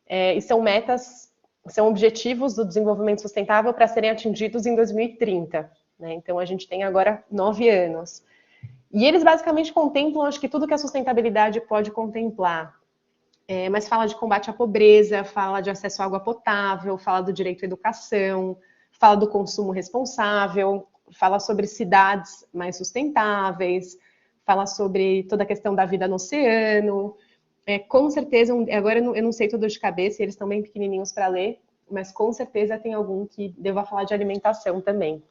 e são objetivos do desenvolvimento sustentável para serem atingidos em 2030. Né? Então, a gente tem agora 9 anos. E eles basicamente contemplam, acho que tudo que a sustentabilidade pode contemplar. Mas fala de combate à pobreza, fala de acesso à água potável, fala do direito à educação, fala do consumo responsável, fala sobre cidades mais sustentáveis, fala sobre toda a questão da vida no oceano. Com certeza, agora eu não sei tudo de cabeça, eles estão bem pequenininhos para ler, mas com certeza tem algum que deva falar de alimentação também.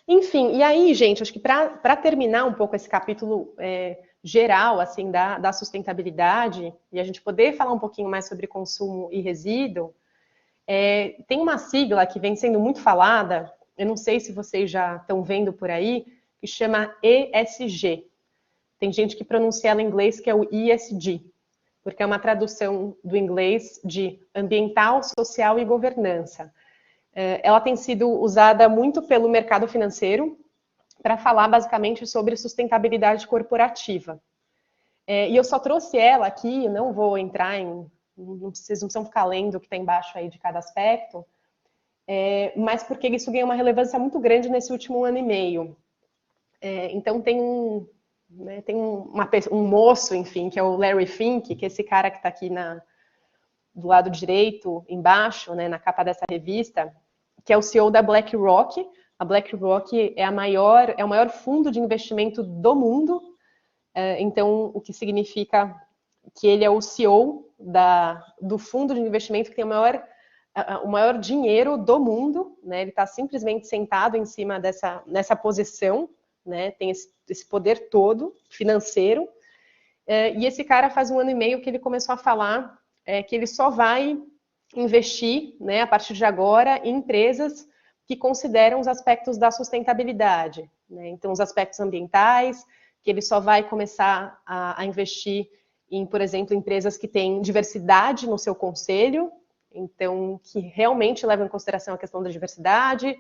Enfim, e aí, gente, acho que para terminar um pouco esse capítulo geral, assim, da sustentabilidade, e a gente poder falar um pouquinho mais sobre consumo e resíduo, tem uma sigla que vem sendo muito falada, eu não sei se vocês já estão vendo por aí, que chama ESG. Tem gente que pronuncia ela em inglês que é o ESG, porque é uma tradução do inglês de ambiental, social e governança. Ela tem sido usada muito pelo mercado financeiro para falar basicamente sobre sustentabilidade corporativa. E eu só trouxe ela aqui, não vou entrar vocês não precisam ficar lendo o que está embaixo aí de cada aspecto, mas porque isso ganhou uma relevância muito grande nesse último ano e meio. Então tem um moço, enfim, que é o Larry Fink, que é esse cara que está aqui do lado direito, embaixo, né, na capa dessa revista, que é o CEO da BlackRock. A BlackRock é o maior fundo de investimento do mundo, Então, o que significa que ele é o CEO do fundo de investimento que tem o maior dinheiro do mundo, né? Ele está simplesmente sentado em cima nessa posição, né? Tem esse poder todo financeiro. E esse cara faz 1 ano e meio que ele começou a falar que ele só vai investir, né, a partir de agora, em empresas que consideram os aspectos da sustentabilidade, né? Então, os aspectos ambientais, que ele só vai começar a investir em, por exemplo, empresas que têm diversidade no seu conselho, então, que realmente levam em consideração a questão da diversidade,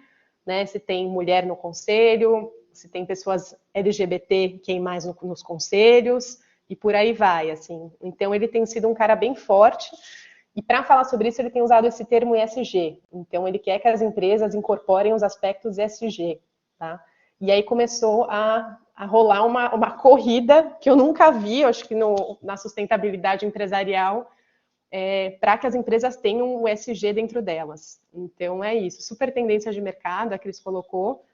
né? Se tem mulher no conselho, se tem pessoas LGBT, quem mais nos conselhos, e por aí vai, assim. Então, ele tem sido um cara bem forte, e para falar sobre isso, ele tem usado esse termo ESG. Então, ele quer que as empresas incorporem os aspectos ESG, tá? E aí começou a rolar uma corrida que eu nunca vi, eu acho que na sustentabilidade empresarial, para que as empresas tenham o ESG dentro delas. Então, é isso. Super tendência de mercado, a Cris colocou,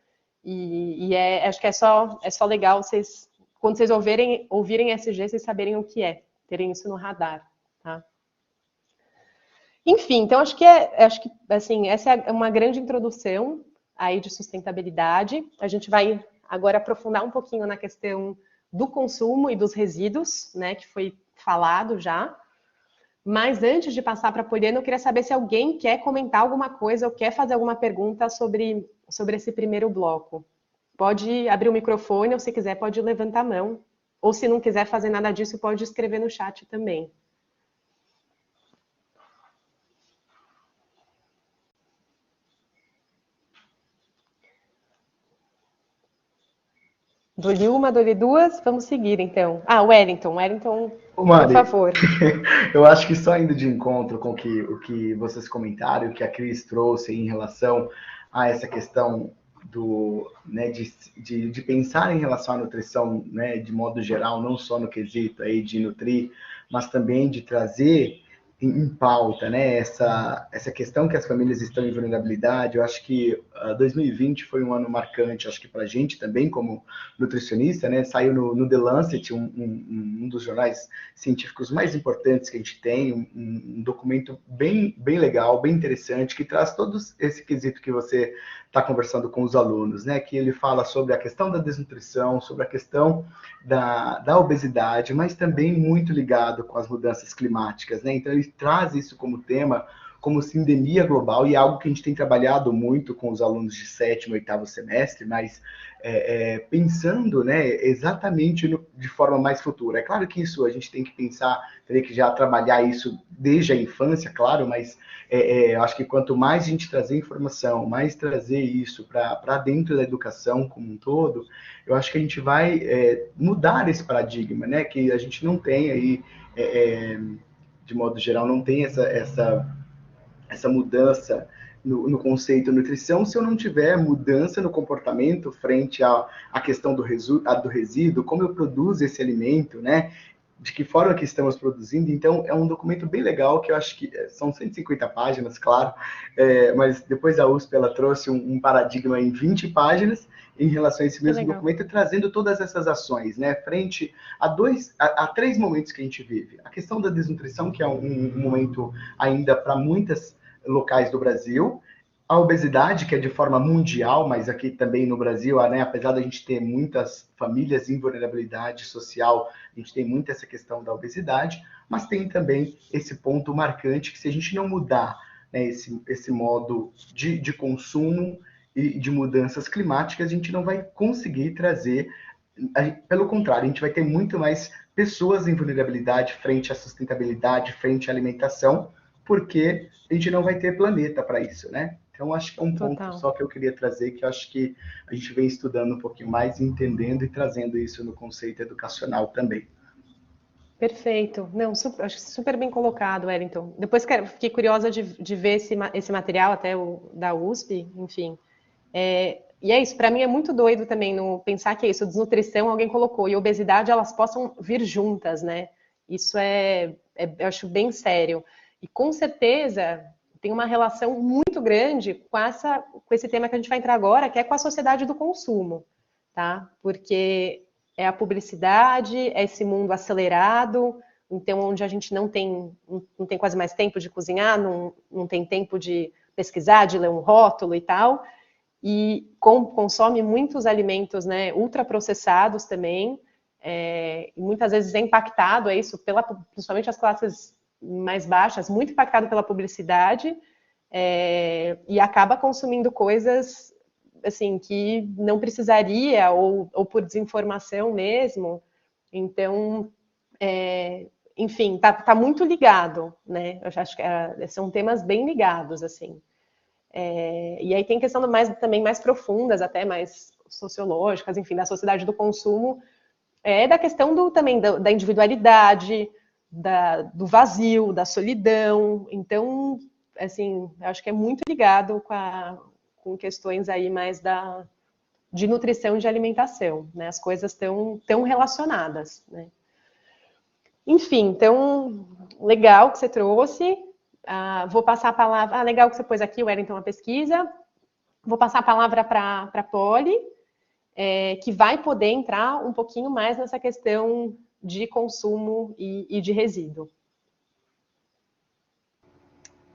e acho que é só legal vocês, quando vocês ouvirem ESG, vocês saberem o que é, terem isso no radar, tá? Enfim, então acho que assim, essa é uma grande introdução aí de sustentabilidade. A gente vai agora aprofundar um pouquinho na questão do consumo e dos resíduos, né, que foi falado já. Mas antes de passar para a Poliana, eu queria saber se alguém quer comentar alguma coisa ou quer fazer alguma pergunta sobre esse primeiro bloco. Pode abrir o microfone, ou se quiser pode levantar a mão. Ou se não quiser fazer nada disso, pode escrever no chat também. Dou-lhe uma, dou-lhe duas, vamos seguir então. Ah, Wellington, Mari, por favor. Eu acho que só indo de encontro com o que vocês comentaram, o que a Cris trouxe em relação a essa questão né, de pensar em relação à nutrição, né, de modo geral, não só no quesito aí de nutrir, mas também de trazer em pauta, né, essa questão que as famílias estão em vulnerabilidade. Eu acho que 2020 foi um ano marcante, acho que para a gente também, como nutricionista, né, saiu no The Lancet, um dos jornais científicos mais importantes que a gente tem, um documento bem legal, bem interessante, que traz todo esse quesito que você está conversando com os alunos, né, que ele fala sobre a questão da desnutrição, sobre a questão da obesidade, mas também muito ligado com as mudanças climáticas, né? Então ele traz isso como tema, como sindemia global, e é algo que a gente tem trabalhado muito com os alunos de 7º e 8º semestre, mas pensando, né, exatamente de forma mais futura. É claro que isso a gente tem que pensar, teria que já trabalhar isso desde a infância, claro, mas acho que quanto mais a gente trazer informação, mais trazer isso para dentro da educação como um todo, eu acho que a gente vai mudar esse paradigma, né, que a gente não tem aí, de modo geral, não tem essa mudança no conceito nutrição, se eu não tiver mudança no comportamento frente à questão do resíduo, como eu produzo esse alimento, né? De que forma que estamos produzindo. Então, é um documento bem legal, que eu acho que são 150 páginas, claro, mas depois a USP ela trouxe um paradigma em 20 páginas em relação a esse mesmo documento, trazendo todas essas ações, né, frente a 3 momentos que a gente vive. A questão da desnutrição, que é um momento ainda para muitas locais do Brasil, a obesidade, que é de forma mundial, mas aqui também no Brasil, né, apesar da gente ter muitas famílias em vulnerabilidade social, a gente tem muito essa questão da obesidade, mas tem também esse ponto marcante que, se a gente não mudar, né, esse modo de consumo e de mudanças climáticas, a gente não vai conseguir trazer, pelo contrário, a gente vai ter muito mais pessoas em vulnerabilidade frente à sustentabilidade, frente à alimentação, porque a gente não vai ter planeta para isso, né? Então, acho que é um ponto só que eu queria trazer, que eu acho que a gente vem estudando um pouquinho mais, entendendo e trazendo isso no conceito educacional também. Perfeito. Não, acho super bem colocado, Wellington. Depois fiquei curiosa de ver esse material, até da USP, enfim. E é isso, para mim é muito doido também pensar que é isso, desnutrição, alguém colocou, e obesidade, elas possam vir juntas, né? Isso eu acho bem sério. E com certeza tem uma relação muito grande com esse tema que a gente vai entrar agora, que é com a sociedade do consumo, tá? Porque é a publicidade, é esse mundo acelerado, então onde a gente não tem quase mais tempo de cozinhar, não tem tempo de pesquisar, de ler um rótulo e tal, e consome muitos alimentos, né, ultraprocessados também, e muitas vezes é impactado, é isso, principalmente as classes mais baixas, muito impactado pela publicidade, e acaba consumindo coisas assim que não precisaria, ou por desinformação mesmo. Então, enfim, tá muito ligado, né? Eu acho que são temas bem ligados, assim. E aí tem questão também mais profundas, até mais sociológicas, enfim, da sociedade do consumo, da questão também da individualidade, do vazio, da solidão. Então, assim, eu acho que é muito ligado com questões aí mais de nutrição e de alimentação, né? As coisas tão relacionadas, né? Enfim, então, legal que você trouxe. Vou passar a palavra. Legal que você pôs aqui, Wellington, a pesquisa. Vou passar a palavra para a Polly, que vai poder entrar um pouquinho mais nessa questão de consumo e de resíduo.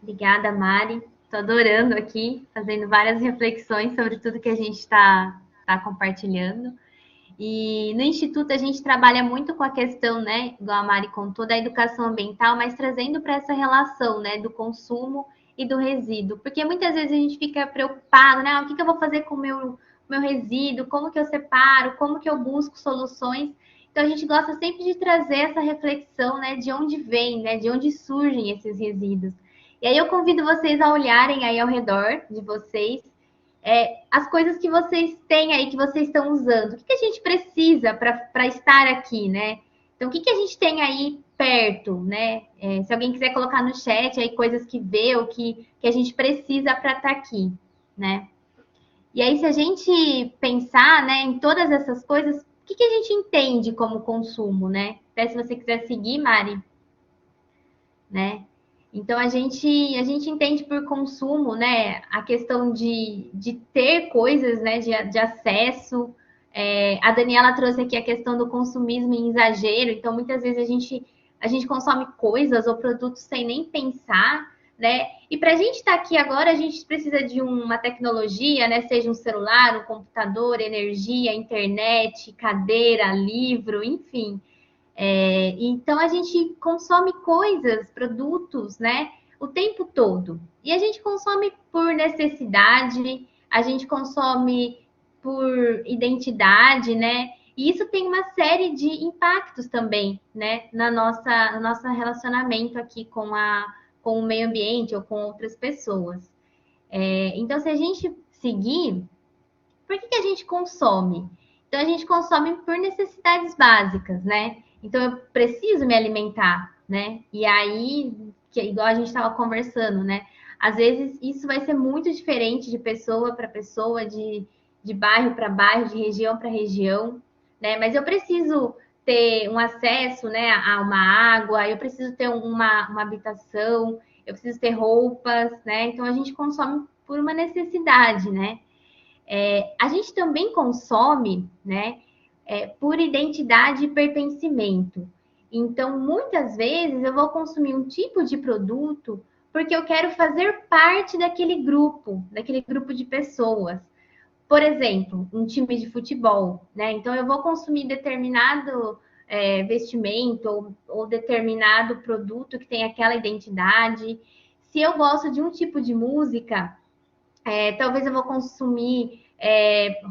Obrigada, Mari. Estou adorando aqui, fazendo várias reflexões sobre tudo que a gente está compartilhando. E no Instituto a gente trabalha muito com a questão, né, igual a Mari contou, da educação ambiental, mas trazendo para essa relação, né, do consumo e do resíduo. Porque muitas vezes a gente fica preocupado, né, o que eu vou fazer com o meu resíduo, como que eu separo, como que eu busco soluções. Então a gente gosta sempre de trazer essa reflexão, né, de onde vem, né, de onde surgem esses resíduos. E aí eu convido vocês a olharem aí ao redor de vocês, as coisas que vocês têm aí, que vocês estão usando. O que a gente precisa para estar aqui, né? Então, o que a gente tem aí perto, né? Se alguém quiser colocar no chat aí coisas que vê ou que a gente precisa para estar aqui, né? E aí, se a gente pensar, né, em todas essas coisas, o que a gente entende como consumo, né? Até se você quiser seguir, Mari, né? Então, a gente entende por consumo, né, a questão de ter coisas, né, de acesso. A Daniela trouxe aqui a questão do consumismo em exagero. Então, muitas vezes a gente consome coisas ou produtos sem nem pensar, né? E para a gente estar aqui agora, a gente precisa de uma tecnologia, né, seja um celular, um computador, energia, internet, cadeira, livro, enfim. Então a gente consome coisas, produtos, né, o tempo todo. E a gente consome por necessidade, a gente consome por identidade, né? E isso tem uma série de impactos também, né, no nosso relacionamento aqui com o meio ambiente ou com outras pessoas. Então, se a gente seguir, por que a gente consome? Então, a gente consome por necessidades básicas, né? Então, eu preciso me alimentar, né? E aí, igual a gente estava conversando, né? Às vezes, isso vai ser muito diferente de pessoa para pessoa, de bairro para bairro, de região para região, né? Mas eu preciso ter um acesso, né, a uma água, eu preciso ter uma habitação, eu preciso ter roupas, né? Então, a gente consome por uma necessidade, né? A gente também consome, né, por identidade e pertencimento. Então, muitas vezes eu vou consumir um tipo de produto porque eu quero fazer parte daquele grupo de pessoas. Por exemplo, um time de futebol, né? Então, eu vou consumir determinado vestimento ou determinado produto que tem aquela identidade. Se eu gosto de um tipo de música, talvez eu vou consumir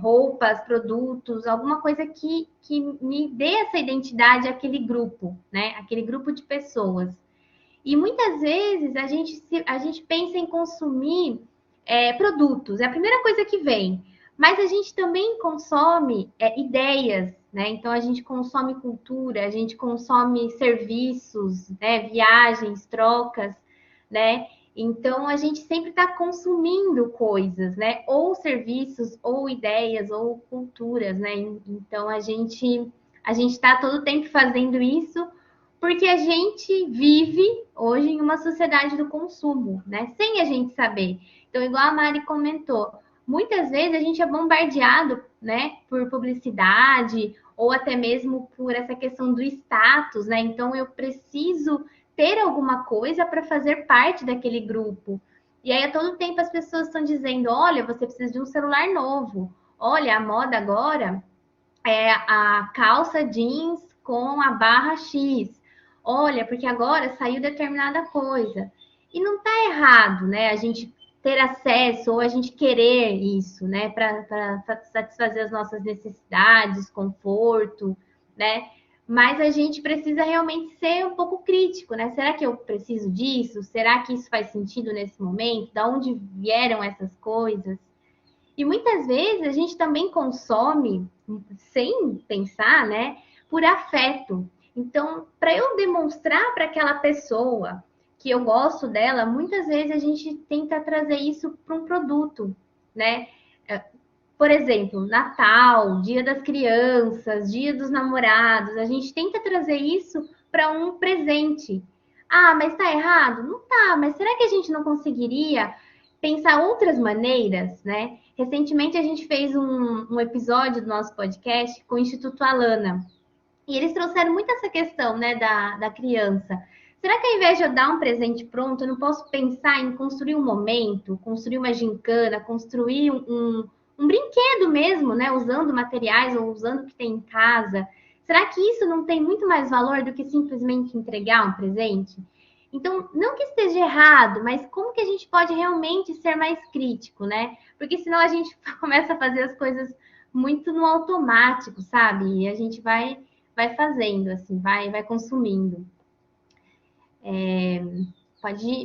roupas, produtos, alguma coisa que me dê essa identidade àquele grupo, né? Aquele grupo de pessoas. E muitas vezes a gente pensa em consumir produtos, é a primeira coisa que vem. Mas a gente também consome ideias, né? Então a gente consome cultura, a gente consome serviços, né? Viagens, trocas, né? Então, a gente sempre está consumindo coisas, né? Ou serviços, ou ideias, ou culturas, né? Então, a gente está todo o tempo fazendo isso porque a gente vive hoje em uma sociedade do consumo, né? Sem a gente saber. Então, igual a Mari comentou, muitas vezes a gente é bombardeado, né? Por publicidade ou até mesmo por essa questão do status, né? Então eu preciso ter alguma coisa para fazer parte daquele grupo. E aí a todo tempo as pessoas estão dizendo, olha, você precisa de um celular novo. Olha, a moda agora é a calça jeans com a barra X. Olha, porque agora saiu determinada coisa. E não está errado, né? A gente ter acesso ou a gente querer isso, né? Para satisfazer as nossas necessidades, conforto, né? Mas a gente precisa realmente ser um pouco crítico, né? Será que eu preciso disso? Será que isso faz sentido nesse momento? Da onde vieram essas coisas? E muitas vezes a gente também consome sem pensar, né? Por afeto. Então, para eu demonstrar para aquela pessoa que eu gosto dela, muitas vezes a gente tenta trazer isso para um produto, né? Por exemplo, Natal, Dia das Crianças, Dia dos Namorados, a gente tenta trazer isso para um presente. Ah, mas está errado? Não tá, mas será que a gente não conseguiria pensar outras maneiras, né? Recentemente a gente fez um episódio do nosso podcast com o Instituto Alana. E eles trouxeram muito essa questão, né, da criança. Será que ao invés de eu dar um presente pronto, eu não posso pensar em construir um momento, construir uma gincana, construir um brinquedo mesmo, né? Usando materiais ou usando o que tem em casa. Será que isso não tem muito mais valor do que simplesmente entregar um presente? Então, não que esteja errado, mas como que a gente pode realmente ser mais crítico, né? Porque senão a gente começa a fazer as coisas muito no automático, sabe? E a gente vai fazendo, assim, vai consumindo.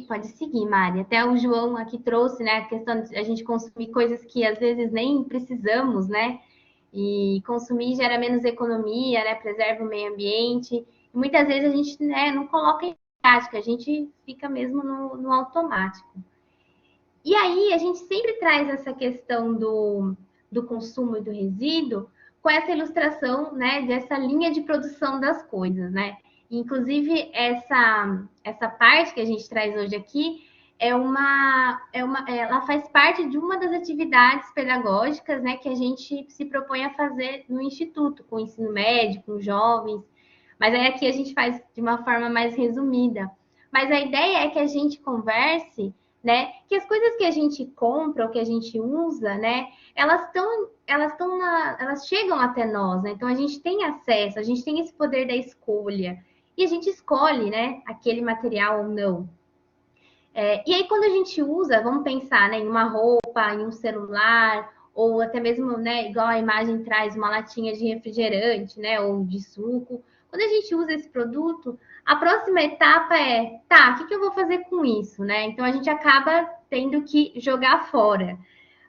Pode seguir, Mari. Até o João aqui trouxe, né, a questão de a gente consumir coisas que às vezes nem precisamos, né? E consumir gera menos economia, né? Preserva o meio ambiente. E muitas vezes a gente, né, não coloca em prática, a gente fica mesmo no automático. E aí a gente sempre traz essa questão do consumo e do resíduo com essa ilustração, né, dessa linha de produção das coisas, né? Inclusive, essa parte que a gente traz hoje aqui ela faz parte de uma das atividades pedagógicas, né, que a gente se propõe a fazer no Instituto, com o ensino médio, com jovens. Mas aí aqui a gente faz de uma forma mais resumida. Mas a ideia é que a gente converse, né, que as coisas que a gente compra ou que a gente usa, né, elas chegam até nós, né? Então a gente tem acesso, a gente tem esse poder da escolha. E a gente escolhe, né, aquele material ou não. E aí, quando a gente usa, vamos pensar, né, em uma roupa, em um celular, ou até mesmo, né, igual a imagem traz, uma latinha de refrigerante, né, ou de suco. Quando a gente usa esse produto, a próxima etapa é, tá, o que eu vou fazer com isso, né? Então, a gente acaba tendo que jogar fora.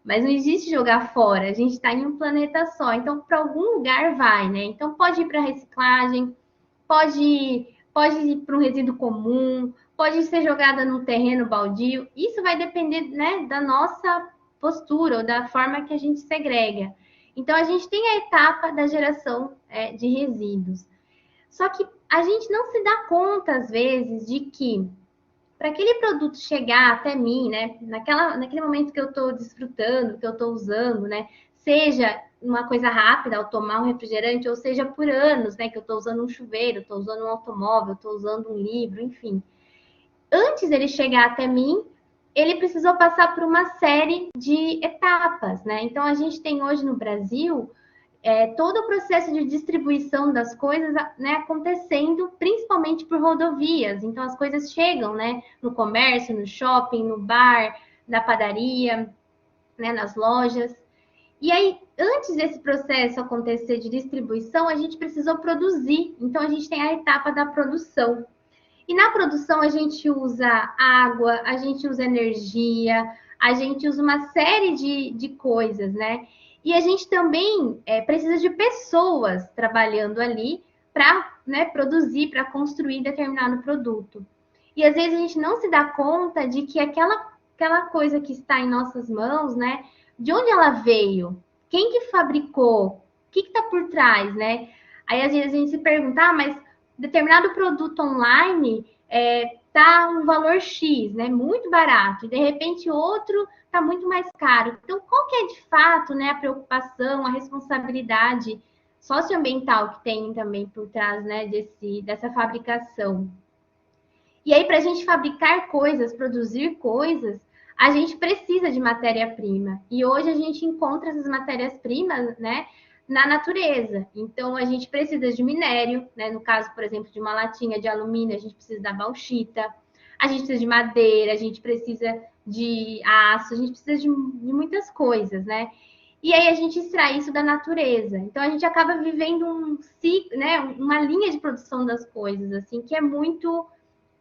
Mas não existe jogar fora, a gente está em um planeta só. Então, para algum lugar vai, né? Então, pode ir para reciclagem, pode ir para um resíduo comum, pode ser jogada num terreno baldio. Isso vai depender, né, da nossa postura ou da forma que a gente segrega. Então, a gente tem a etapa da geração de resíduos. Só que a gente não se dá conta, às vezes, de que para aquele produto chegar até mim, né, naquele momento que eu estou desfrutando, que eu estou usando, né, seja uma coisa rápida, ao tomar um refrigerante, ou seja por anos, né, que eu estou usando um chuveiro, estou usando um automóvel, estou usando um livro, enfim. Antes dele chegar até mim, ele precisou passar por uma série de etapas, né? Então, a gente tem hoje no Brasil todo o processo de distribuição das coisas, né, acontecendo principalmente por rodovias. Então, as coisas chegam, né, no comércio, no shopping, no bar, na padaria, né, nas lojas. E aí, antes desse processo acontecer de distribuição, a gente precisou produzir. Então, a gente tem a etapa da produção. E na produção, a gente usa água, a gente usa energia, a gente usa uma série de coisas, né? E a gente também precisa de pessoas trabalhando ali para, né, produzir, para construir determinado produto. E às vezes a gente não se dá conta de que aquela coisa que está em nossas mãos, né? De onde ela veio? Quem que fabricou? O que está por trás, né? Aí às vezes a gente se pergunta, mas determinado produto online tá um valor X, né? Muito barato. E de repente outro está muito mais caro. Então, qual que é de fato, né, a preocupação, a responsabilidade socioambiental que tem também por trás, né, dessa fabricação. E aí, para a gente fabricar coisas, produzir coisas, a gente precisa de matéria-prima. E hoje a gente encontra essas matérias-primas, né, na natureza. Então, a gente precisa de minério, né? No caso, por exemplo, de uma latinha de alumínio, a gente precisa da bauxita, a gente precisa de madeira, a gente precisa de aço, a gente precisa de muitas coisas, né? E aí a gente extrai isso da natureza. Então, a gente acaba vivendo um ciclo, né, uma linha de produção das coisas, assim, que é muito...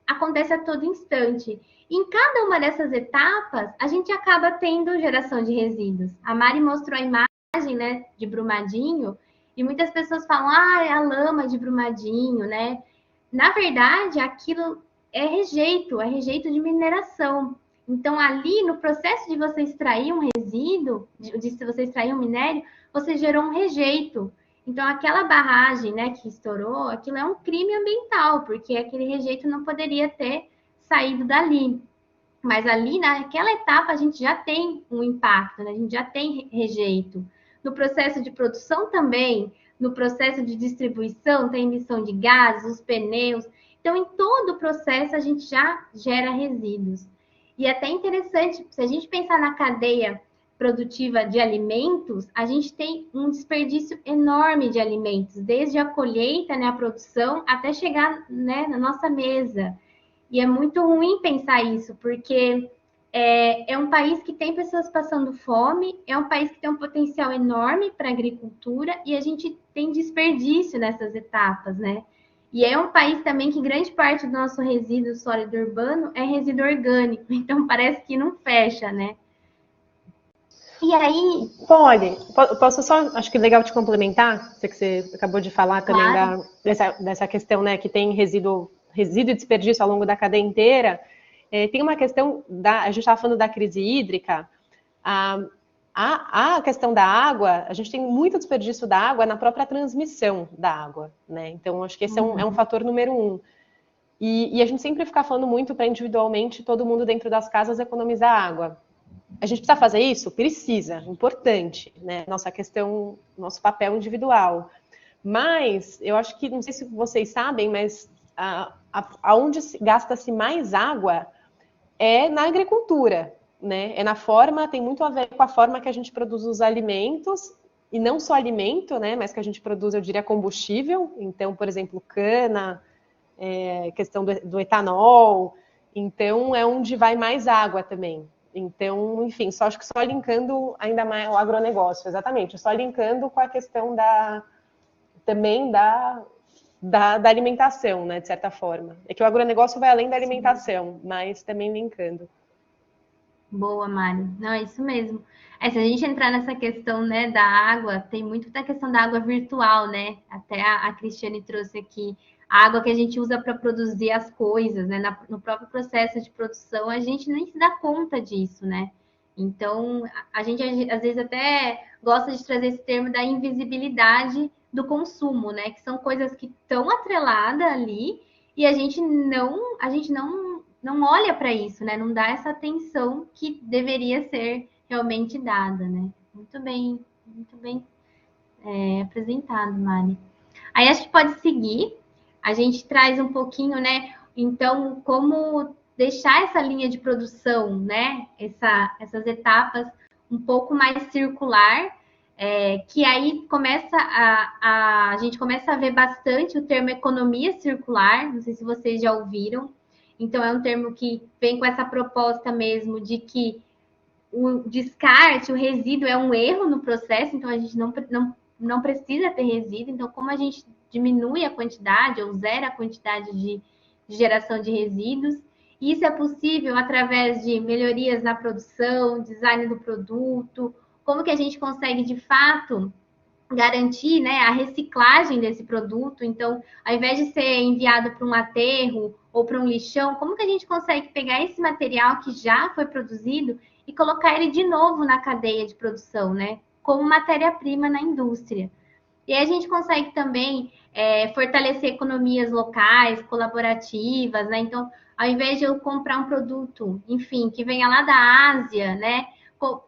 acontece a todo instante. Em cada uma dessas etapas, a gente acaba tendo geração de resíduos. A Mari mostrou a imagem, né, de Brumadinho, e muitas pessoas falam, é a lama de Brumadinho, né? Na verdade, aquilo é rejeito de mineração. Então, ali, no processo de você extrair um resíduo, de você extrair um minério, você gerou um rejeito. Então, aquela barragem, né, que estourou, aquilo é um crime ambiental, porque aquele rejeito não poderia ter saído dali. Mas ali, naquela etapa, a gente já tem um impacto, né? A gente já tem rejeito. No processo de produção também, no processo de distribuição, tem emissão de gases, os pneus. Então, em todo o processo, a gente já gera resíduos. E é até interessante, se a gente pensar na cadeia produtiva de alimentos, a gente tem um desperdício enorme de alimentos, desde a colheita, né, a produção, até chegar, né, na nossa mesa. E é muito ruim pensar isso, porque é um país que tem pessoas passando fome, é um país que tem um potencial enorme para a agricultura e a gente tem desperdício nessas etapas, né? E é um país também que grande parte do nosso resíduo sólido urbano é resíduo orgânico, então parece que não fecha, né? E aí... Polly, posso só, acho que é legal te complementar, sei que você acabou de falar também Claro. dessa questão, né, que tem resíduo e desperdício ao longo da cadeia inteira. Tem uma questão, a gente estava falando da crise hídrica, a questão da água, a gente tem muito desperdício da água na própria transmissão da água, né? Então, acho que esse é um fator número 1. E a gente sempre fica falando muito para individualmente todo mundo dentro das casas economizar água. A gente precisa fazer isso? Precisa, importante, né? Nossa questão, nosso papel individual. Mas, eu acho que, não sei se vocês sabem, mas aonde gasta-se mais água é na agricultura, né? É na forma, tem muito a ver com a forma que a gente produz os alimentos, e não só alimento, né? Mas que a gente produz, eu diria, combustível. Então, por exemplo, cana, questão do etanol. Então, é onde vai mais água também. Então, enfim, acho que só linkando ainda mais o agronegócio, exatamente, só linkando com a questão também da alimentação, né, de certa forma. É que o agronegócio vai além da alimentação, mas também linkando. Boa, Mari. Não, é isso mesmo. Se a gente entrar nessa questão, né, da água, tem muito da questão da água virtual, né? Até a Cristiane trouxe aqui a água que a gente usa para produzir as coisas, né? No próprio processo de produção, a gente nem se dá conta disso, né? Então, a gente às vezes até gosta de trazer esse termo da invisibilidade do consumo, né? Que são coisas que estão atreladas ali e a gente não olha para isso, né? Não dá essa atenção que deveria ser realmente dada, né? Muito bem apresentado, Mari. Aí acho que pode seguir. A gente traz um pouquinho, né? Então, como deixar essa linha de produção, né? Essas etapas um pouco mais circular, que aí começa a gente começa a ver bastante o termo economia circular. Não sei se vocês já ouviram. Então, é um termo que vem com essa proposta mesmo de que o descarte, o resíduo é um erro no processo, então a gente não precisa ter resíduo. Então, como a gente diminui a quantidade ou zera a quantidade de geração de resíduos, isso é possível através de melhorias na produção, design do produto, como que a gente consegue, de fato, garantir, né, a reciclagem desse produto. Então, ao invés de ser enviado para um aterro ou para um lixão, como que a gente consegue pegar esse material que já foi produzido e colocar ele de novo na cadeia de produção, né, como matéria-prima na indústria. E aí a gente consegue também fortalecer economias locais, colaborativas, né? Então, ao invés de eu comprar um produto, enfim, que venha lá da Ásia, né,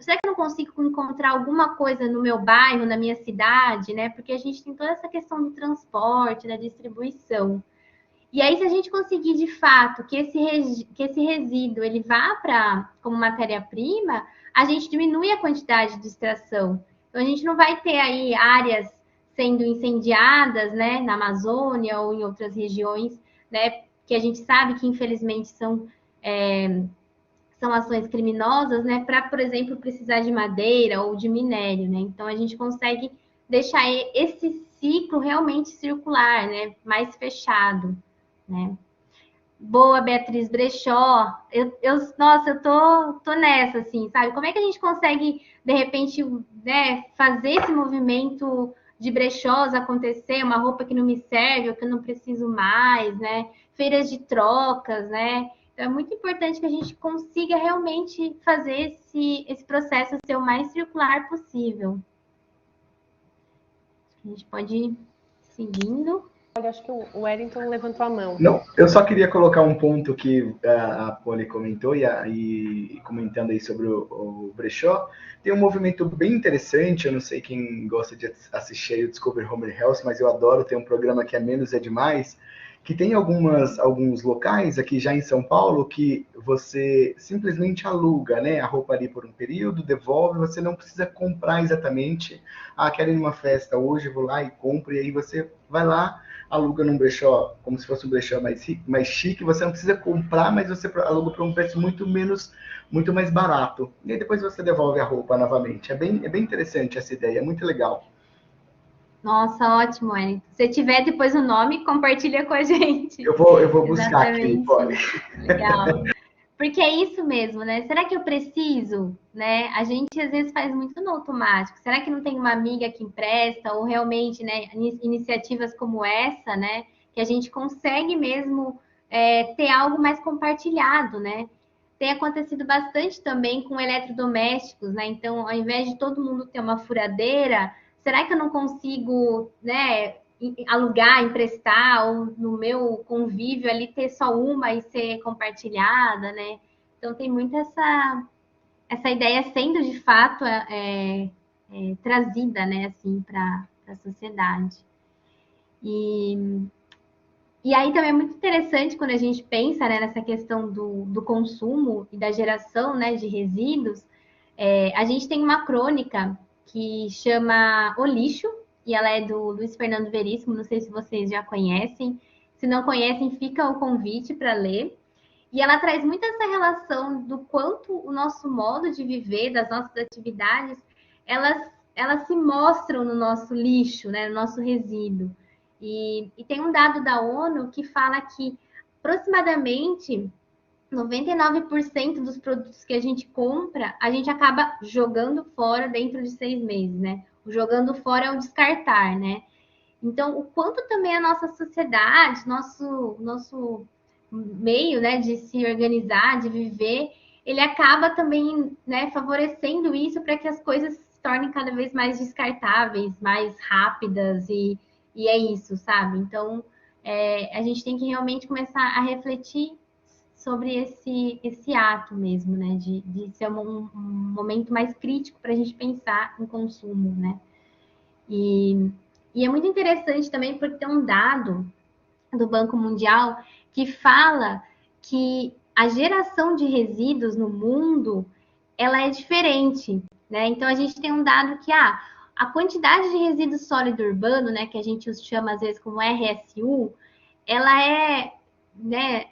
será que eu não consigo encontrar alguma coisa no meu bairro, na minha cidade, né? Porque a gente tem toda essa questão do transporte, da distribuição. E aí, se a gente conseguir, de fato, que esse resíduo ele vá para como matéria-prima, a gente diminui a quantidade de extração. Então, a gente não vai ter aí áreas sendo incendiadas, né, na Amazônia ou em outras regiões, né, que a gente sabe que, infelizmente, são ações criminosas, né, para, por exemplo, precisar de madeira ou de minério, né? Então, a gente consegue deixar esse ciclo realmente circular, né, mais fechado. Né? Boa, Beatriz Brechó. Nossa, eu tô nessa, assim, sabe? Como é que a gente consegue, de repente, né, fazer esse movimento de brechós acontecer, uma roupa que não me serve ou que eu não preciso mais, né? Feiras de trocas, né? Então, é muito importante que a gente consiga realmente fazer esse processo ser o mais circular possível. A gente pode ir seguindo. Olha, acho que o Wellington levantou a mão. Não, eu só queria colocar um ponto que a Polly comentou, e comentando aí sobre o brechó, tem um movimento bem interessante, eu não sei quem gosta de assistir aí o Discover Home and Health, mas eu adoro, tem um programa que é Menos é Demais, que tem alguns locais aqui já em São Paulo que você simplesmente aluga, né, a roupa ali por um período, devolve, você não precisa comprar exatamente, quero ir numa festa hoje, vou lá e compro, e aí você vai lá, aluga num brechó, como se fosse um brechó mais chique, você não precisa comprar, mas você aluga por um preço muito mais barato. E aí depois você devolve a roupa novamente. É bem interessante essa ideia, é muito legal. Nossa, ótimo, Wellington. Se tiver depois o nome, compartilha com a gente. Eu vou buscar aqui, Polly. Legal. Porque é isso mesmo, né? Será que eu preciso, né? A gente às vezes faz muito no automático. Será que não tem uma amiga que empresta ou realmente, né, iniciativas como essa, né, que a gente consegue mesmo ter algo mais compartilhado, né? Tem acontecido bastante também com eletrodomésticos, né? Então, ao invés de todo mundo ter uma furadeira, será que eu não consigo, né, alugar, emprestar, ou no meu convívio ali ter só uma e ser compartilhada, né? Então tem muito essa ideia sendo de fato trazida, né, assim, para a sociedade. E aí também é muito interessante quando a gente pensa, né, nessa questão do consumo e da geração, né, de resíduos. A gente tem uma crônica que chama O Lixo, e ela é do Luiz Fernando Veríssimo, não sei se vocês já conhecem. Se não conhecem, fica o convite para ler. E ela traz muito essa relação do quanto o nosso modo de viver, das nossas atividades, elas se mostram no nosso lixo, né, no nosso resíduo. E tem um dado da ONU que fala que aproximadamente 99% dos produtos que a gente compra, a gente acaba jogando fora dentro de 6 meses, né? O jogando fora é o descartar, né? Então, o quanto também a nossa sociedade, nosso meio, né, de se organizar, de viver, ele acaba também, né, favorecendo isso para que as coisas se tornem cada vez mais descartáveis, mais rápidas, e é isso, sabe? Então, a gente tem que realmente começar a refletir sobre esse ato mesmo, né? De ser um momento mais crítico para a gente pensar em consumo, né? E é muito interessante também porque tem um dado do Banco Mundial que fala que a geração de resíduos no mundo, ela é diferente, né? Então, a gente tem um dado que a quantidade de resíduo sólido urbano, né, que a gente chama às vezes como RSU, ela né,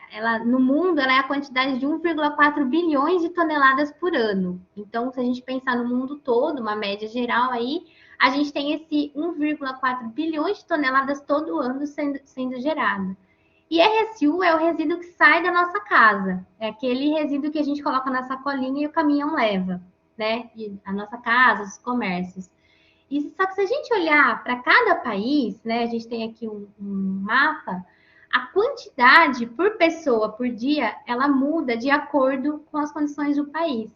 no mundo, ela é a quantidade de 1,4 bilhões de toneladas por ano. Então, se a gente pensar no mundo todo, uma média geral aí, a gente tem esse 1,4 bilhões de toneladas todo ano sendo gerado. E RSU é o resíduo que sai da nossa casa. É aquele resíduo que a gente coloca na sacolinha e o caminhão leva, né? A nossa casa, os comércios. Só que se a gente olhar para cada país, né? A gente tem aqui um mapa. A quantidade por pessoa por dia, ela muda de acordo com as condições do país.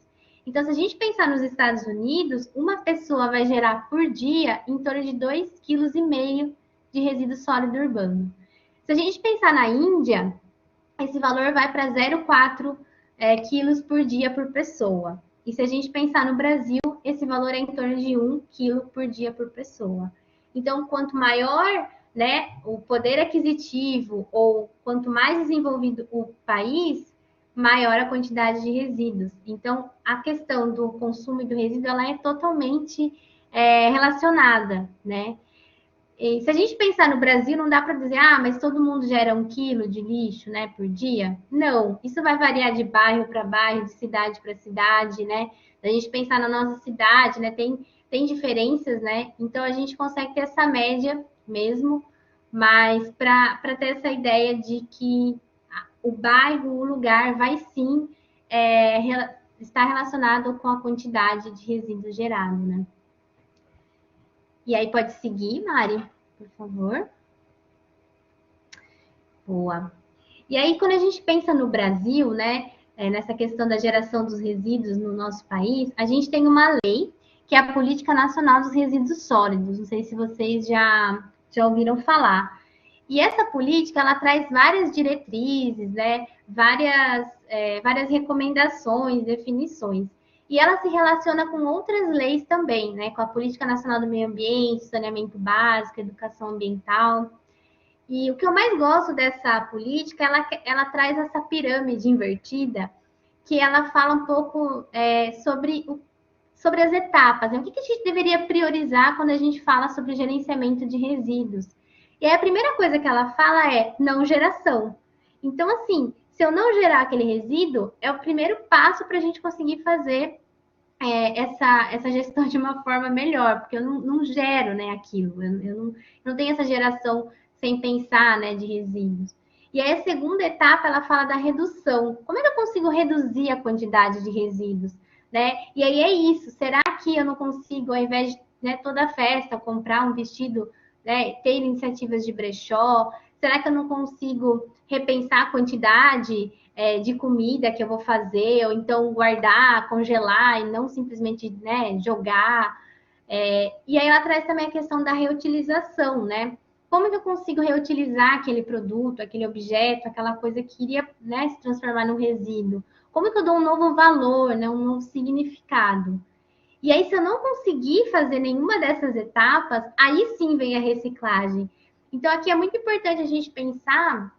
Então, se a gente pensar nos Estados Unidos, uma pessoa vai gerar por dia em torno de 2,5 kg de resíduo sólido urbano. Se a gente pensar na Índia, esse valor vai para 0,4 quilos por dia por pessoa. E se a gente pensar no Brasil, esse valor é em torno de 1 quilo por dia por pessoa. Então, quanto maior, né, o poder aquisitivo ou quanto mais desenvolvido o país, maior a quantidade de resíduos. Então, a questão do consumo e do resíduo, ela é totalmente relacionada, né? E se a gente pensar no Brasil, não dá para dizer, mas todo mundo gera 1 quilo de lixo, né, por dia? Não, isso vai variar de bairro para bairro, de cidade para cidade, né? Se a gente pensar na nossa cidade, né, tem diferenças, né? Então a gente consegue ter essa média mesmo, mas para ter essa ideia de que o bairro, o lugar, vai sim estar relacionado com a quantidade de resíduo gerado, né? E aí pode seguir, Mari, por favor. Boa. E aí, quando a gente pensa no Brasil, né, nessa questão da geração dos resíduos no nosso país, a gente tem uma lei, que é a Política Nacional dos Resíduos Sólidos. Não sei se vocês já ouviram falar. E essa política, ela traz várias diretrizes, né, várias recomendações, definições. E ela se relaciona com outras leis também, né? Com a Política Nacional do Meio Ambiente, Saneamento Básico, Educação Ambiental. E o que eu mais gosto dessa política, ela traz essa pirâmide invertida, que ela fala um pouco sobre as etapas, né? O que a gente deveria priorizar quando a gente fala sobre gerenciamento de resíduos. E aí a primeira coisa que ela fala é não geração. Então, assim, se eu não gerar aquele resíduo, é o primeiro passo para a gente conseguir fazer essa gestão de uma forma melhor, porque eu não gero, né, aquilo, eu não tenho essa geração sem pensar, né, de resíduos. E aí a segunda etapa, ela fala da redução. Como é que eu consigo reduzir a quantidade de resíduos, né? E aí é isso, será que eu não consigo, ao invés de, né, toda festa, comprar um vestido, né, ter iniciativas de brechó? Será que eu não consigo repensar a quantidade de comida que eu vou fazer, ou então guardar, congelar e não simplesmente, né, jogar? E aí ela traz também a questão da reutilização, né? Como que eu consigo reutilizar aquele produto, aquele objeto, aquela coisa que iria, né, se transformar num resíduo? Como que eu dou um novo valor, né, um novo significado? E aí, se eu não conseguir fazer nenhuma dessas etapas, aí sim vem a reciclagem. Então, aqui é muito importante a gente pensar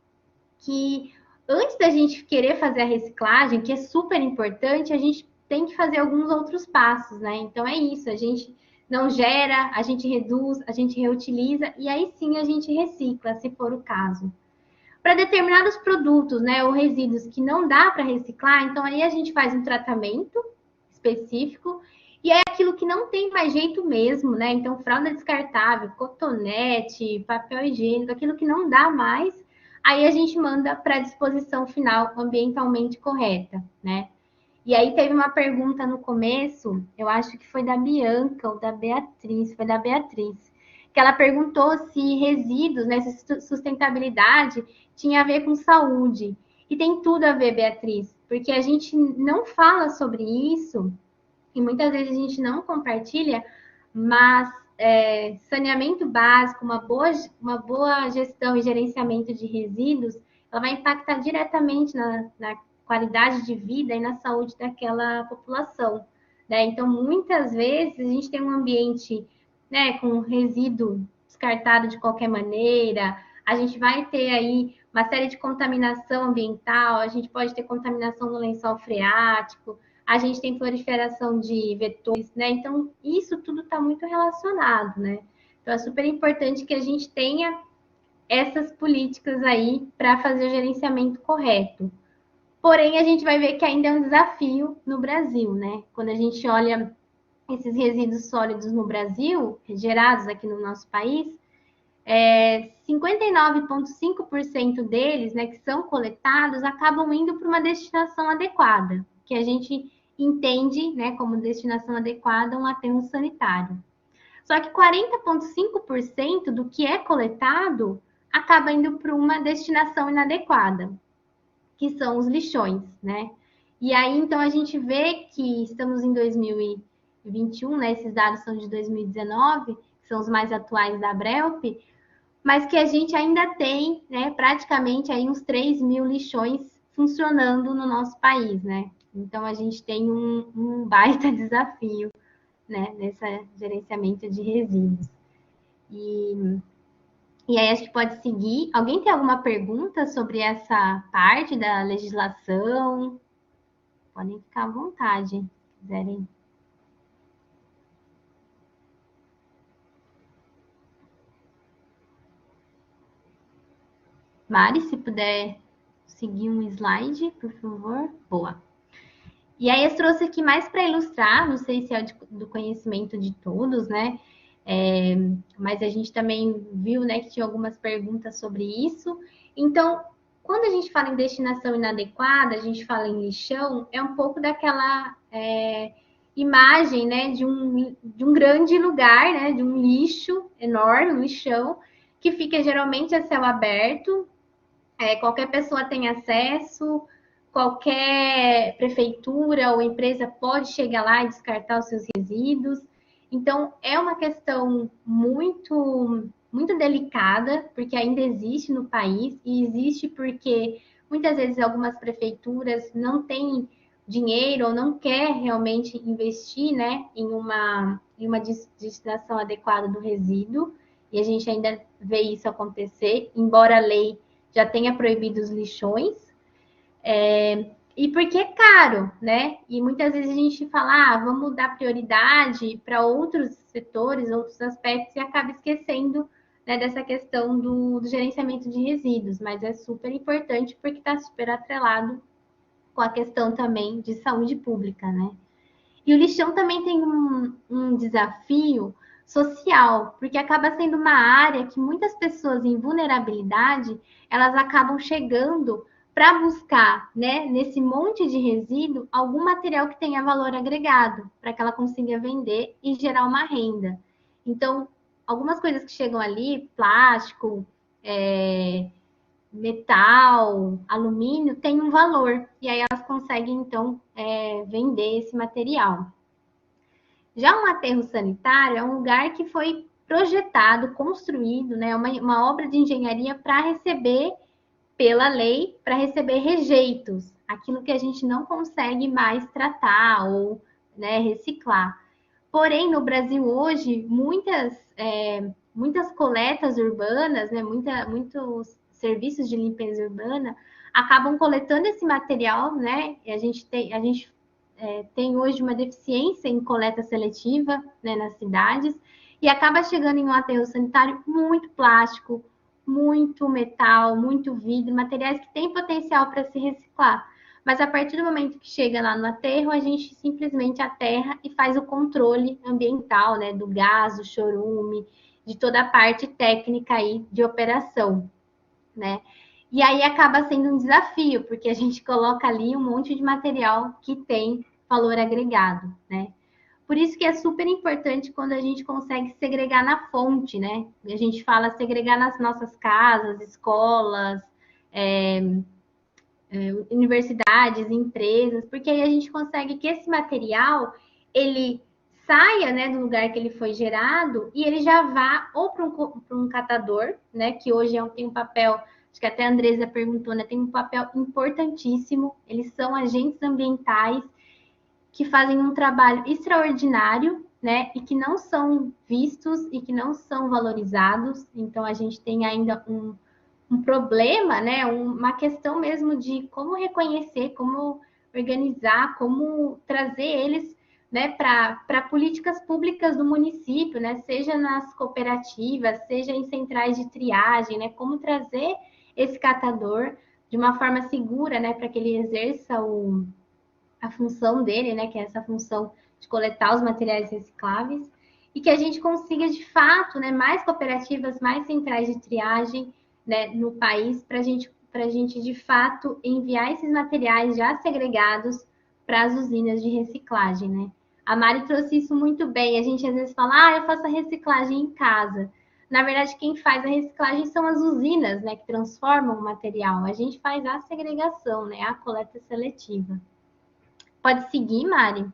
que antes da gente querer fazer a reciclagem, que é super importante, a gente tem que fazer alguns outros passos, né? Então, é isso, a gente não gera, a gente reduz, a gente reutiliza e aí sim a gente recicla, se for o caso. Para determinados produtos, né, ou resíduos que não dá para reciclar, então aí a gente faz um tratamento específico e é aquilo que não tem mais jeito mesmo, né? Então, fralda descartável, cotonete, papel higiênico, aquilo que não dá mais, aí a gente manda para a disposição final ambientalmente correta, né? E aí teve uma pergunta no começo, eu acho que foi da Bianca ou da Beatriz, foi da Beatriz, que ela perguntou se resíduos, né, se sustentabilidade tinha a ver com saúde. E tem tudo a ver, Beatriz, porque a gente não fala sobre isso e muitas vezes a gente não compartilha, mas saneamento básico, uma boa gestão e gerenciamento de resíduos, ela vai impactar diretamente na qualidade de vida e na saúde daquela população, né? Então, muitas vezes, a gente tem um ambiente, né, com resíduo descartado de qualquer maneira, a gente vai ter aí uma série de contaminação ambiental, a gente pode ter contaminação no lençol freático, a gente tem proliferação de vetores, né? Então, isso tudo está muito relacionado, né? Então, é super importante que a gente tenha essas políticas aí para fazer o gerenciamento correto. Porém, a gente vai ver que ainda é um desafio no Brasil, né? Quando a gente olha esses resíduos sólidos no Brasil, gerados aqui no nosso país, 59,5% deles, né, que são coletados, acabam indo para uma destinação adequada, que a gente entende, né, como destinação adequada um aterro sanitário. Só que 40,5% do que é coletado acaba indo para uma destinação inadequada, que são os lixões, né? E aí, então, a gente vê que estamos em 2021, né? Esses dados são de 2019, que são os mais atuais da Abrelp, mas que a gente ainda tem, né, praticamente aí uns 3 mil lixões funcionando no nosso país, né? Então, a gente tem um baita desafio, né, nesse gerenciamento de resíduos. E aí, acho que pode seguir. Alguém tem alguma pergunta sobre essa parte da legislação? Podem ficar à vontade, se quiserem. Mari, se puder seguir um slide, por favor. Boa. E aí, eu trouxe aqui mais para ilustrar, não sei se é do conhecimento de todos, né? Mas a gente também viu, né, que tinha algumas perguntas sobre isso. Então, quando a gente fala em destinação inadequada, a gente fala em lixão, é um pouco daquela imagem, né, de um grande lugar, né, de um lixo enorme, um lixão, que fica geralmente a céu aberto, qualquer pessoa tem acesso, qualquer prefeitura ou empresa pode chegar lá e descartar os seus resíduos. Então, é uma questão muito, muito delicada, porque ainda existe no país, e existe porque muitas vezes algumas prefeituras não têm dinheiro ou não quer realmente investir, né, em uma destinação adequada do resíduo, e a gente ainda vê isso acontecer, embora a lei já tenha proibido os lixões, e porque é caro, né? E muitas vezes a gente fala, vamos dar prioridade para outros setores, outros aspectos, e acaba esquecendo, né, dessa questão do gerenciamento de resíduos, mas é super importante porque está super atrelado com a questão também de saúde pública, né? E o lixão também tem um desafio social, porque acaba sendo uma área que muitas pessoas em vulnerabilidade, elas acabam chegando para buscar, né, nesse monte de resíduo, algum material que tenha valor agregado, para que ela consiga vender e gerar uma renda. Então, algumas coisas que chegam ali, plástico, metal, alumínio, tem um valor, e aí elas conseguem, então, vender esse material. Já um aterro sanitário é um lugar que foi projetado, construído, né, uma obra de engenharia para receber, pela lei, para receber rejeitos, aquilo que a gente não consegue mais tratar ou, né, reciclar. Porém, no Brasil hoje, muitas coletas urbanas, né, muitos serviços de limpeza urbana acabam coletando esse material, né? E a gente tem hoje uma deficiência em coleta seletiva, né, nas cidades, e acaba chegando em um aterro sanitário muito plástico, muito metal, muito vidro, materiais que têm potencial para se reciclar. Mas a partir do momento que chega lá no aterro, a gente simplesmente aterra e faz o controle ambiental, né, do gás, do chorume, de toda a parte técnica aí de operação, né? E aí acaba sendo um desafio, porque a gente coloca ali um monte de material que tem valor agregado, né? Por isso que é super importante quando a gente consegue segregar na fonte, né? A gente fala segregar nas nossas casas, escolas, universidades, empresas, porque aí a gente consegue que esse material, ele saia, né, do lugar que ele foi gerado e ele já vá ou para um catador, né, que hoje tem um papel, acho que até a Andresa perguntou, né, tem um papel importantíssimo, eles são agentes ambientais que fazem um trabalho extraordinário, né, e que não são vistos e que não são valorizados, então a gente tem ainda um problema, né, uma questão mesmo de como reconhecer, como organizar, como trazer eles, né, para políticas públicas do município, né, seja nas cooperativas, seja em centrais de triagem, né, como trazer esse catador de uma forma segura, né, para que ele exerça a função dele, né, que é essa função de coletar os materiais recicláveis, e que a gente consiga, de fato, né, mais cooperativas, mais centrais de triagem, né, no país, para a gente, de fato, enviar esses materiais já segregados para as usinas de reciclagem, né? A Mari trouxe isso muito bem. A gente, às vezes, fala, eu faço a reciclagem em casa. Na verdade, quem faz a reciclagem são as usinas, né, que transformam o material. A gente faz a segregação, né, a coleta seletiva. Pode seguir, Mari?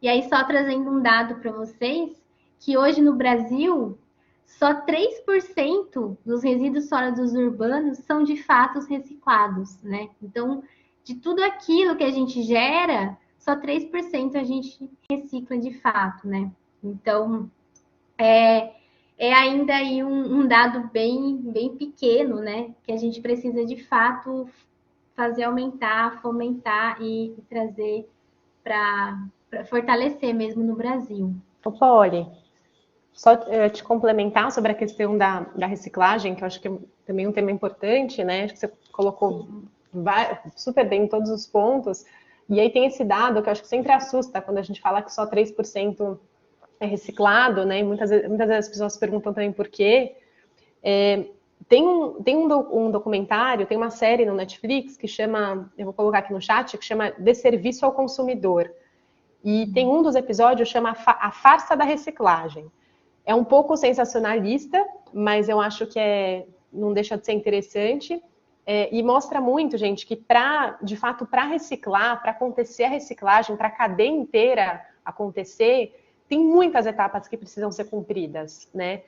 E aí, só trazendo um dado para vocês, que hoje no Brasil, só 3% dos resíduos sólidos urbanos são de fato reciclados, né? Então, de tudo aquilo que a gente gera, só 3% a gente recicla de fato, né? Então, é ainda aí um dado bem pequeno, né? Que a gente precisa, de fato, fazer aumentar, fomentar e trazer para fortalecer mesmo no Brasil. Ô, Poli, só te complementar sobre a questão da reciclagem, que eu acho que é também um tema importante, né? Acho que você colocou super bem em todos os pontos. E aí tem esse dado que eu acho que sempre assusta quando a gente fala que só 3% é reciclado, né? E muitas vezes as pessoas perguntam também por quê. Tem um documentário, tem uma série no Netflix que chama, eu vou colocar aqui no chat, que chama Desserviço ao Consumidor. E tem um dos episódios que chama A Farsa da Reciclagem. É um pouco sensacionalista, mas eu acho que não deixa de ser interessante. E mostra muito, gente, que de fato, para reciclar, para acontecer a reciclagem, para a cadeia inteira acontecer, tem muitas etapas que precisam ser cumpridas, né?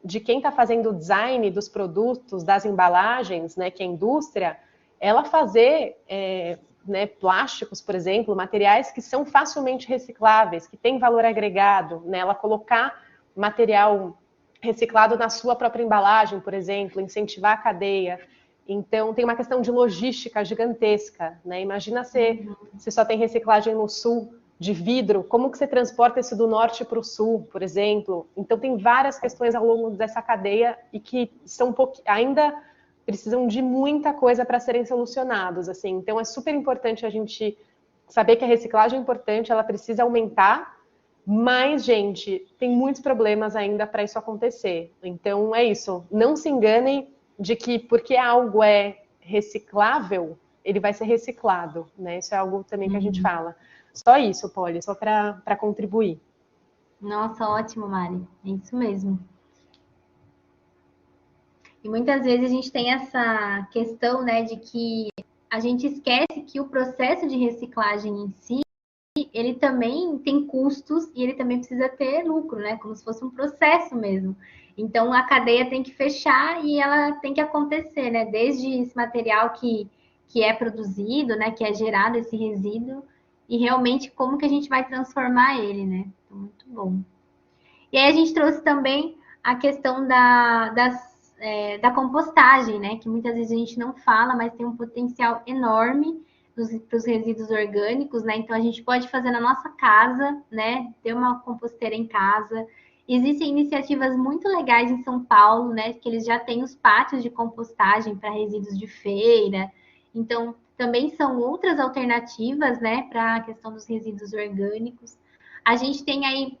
De quem está fazendo o design dos produtos, das embalagens, né, que é a indústria, ela fazer né, plásticos, por exemplo, materiais que são facilmente recicláveis, que têm valor agregado, né, ela colocar material reciclado na sua própria embalagem, por exemplo, incentivar a cadeia. Então, tem uma questão de logística gigantesca, né? Imagina se só tem reciclagem no sul de vidro, como que você transporta isso do norte para o sul, por exemplo? Então, tem várias questões ao longo dessa cadeia e que ainda precisam de muita coisa para serem solucionados, assim. Então, é super importante a gente saber que a reciclagem é importante, ela precisa aumentar, mas, gente, tem muitos problemas ainda para isso acontecer. Então, é isso. Não se enganem de que porque algo é reciclável, ele vai ser reciclado, né? Isso é algo também que a gente fala. Só isso, Poli, só para contribuir. Nossa, ótimo, Mari. É isso mesmo. E muitas vezes a gente tem essa questão, né, de que a gente esquece que o processo de reciclagem em si, ele também tem custos e ele também precisa ter lucro, né? Como se fosse um processo mesmo. Então, a cadeia tem que fechar e ela tem que acontecer, né? Desde esse material que é produzido, né? Que é gerado esse resíduo e realmente como que a gente vai transformar ele, né? Então, muito bom. E aí a gente trouxe também a questão da compostagem, né? Que muitas vezes a gente não fala, mas tem um potencial enorme para os resíduos orgânicos, né? Então a gente pode fazer na nossa casa, né? Ter uma composteira em casa. Existem iniciativas muito legais em São Paulo, né? Que eles já têm os pátios de compostagem para resíduos de feira. Então também são outras alternativas, né? Para a questão dos resíduos orgânicos. A gente tem aí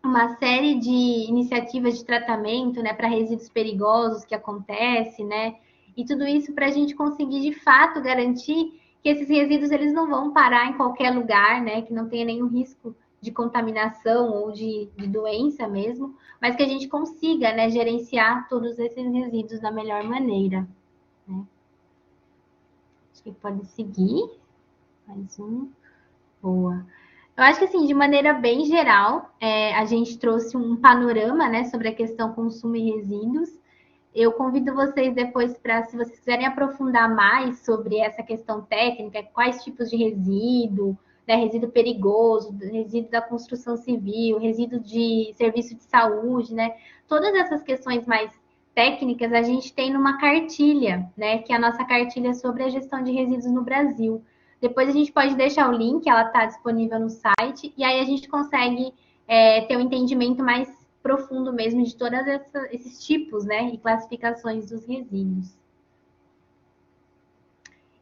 uma série de iniciativas de tratamento, né? Para resíduos perigosos que acontece, né? E tudo isso para a gente conseguir de fato garantir que esses resíduos eles não vão parar em qualquer lugar, né? Que não tenha nenhum risco de contaminação ou de doença mesmo, mas que a gente consiga, né, gerenciar todos esses resíduos da melhor maneira. Né? Acho que pode seguir. Mais um. Boa. Eu acho que, assim, de maneira bem geral, a gente trouxe um panorama, né, sobre a questão consumo e resíduos. Eu convido vocês depois para, se vocês quiserem aprofundar mais sobre essa questão técnica, quais tipos de resíduo, né, resíduo perigoso, resíduo da construção civil, resíduo de serviço de saúde, né? Todas essas questões mais técnicas a gente tem numa cartilha, né? Que é a nossa cartilha sobre a gestão de resíduos no Brasil. Depois a gente pode deixar o link, ela está disponível no site, e aí a gente consegue ter um entendimento mais profundo mesmo de todos esses tipos, né, e classificações dos resíduos.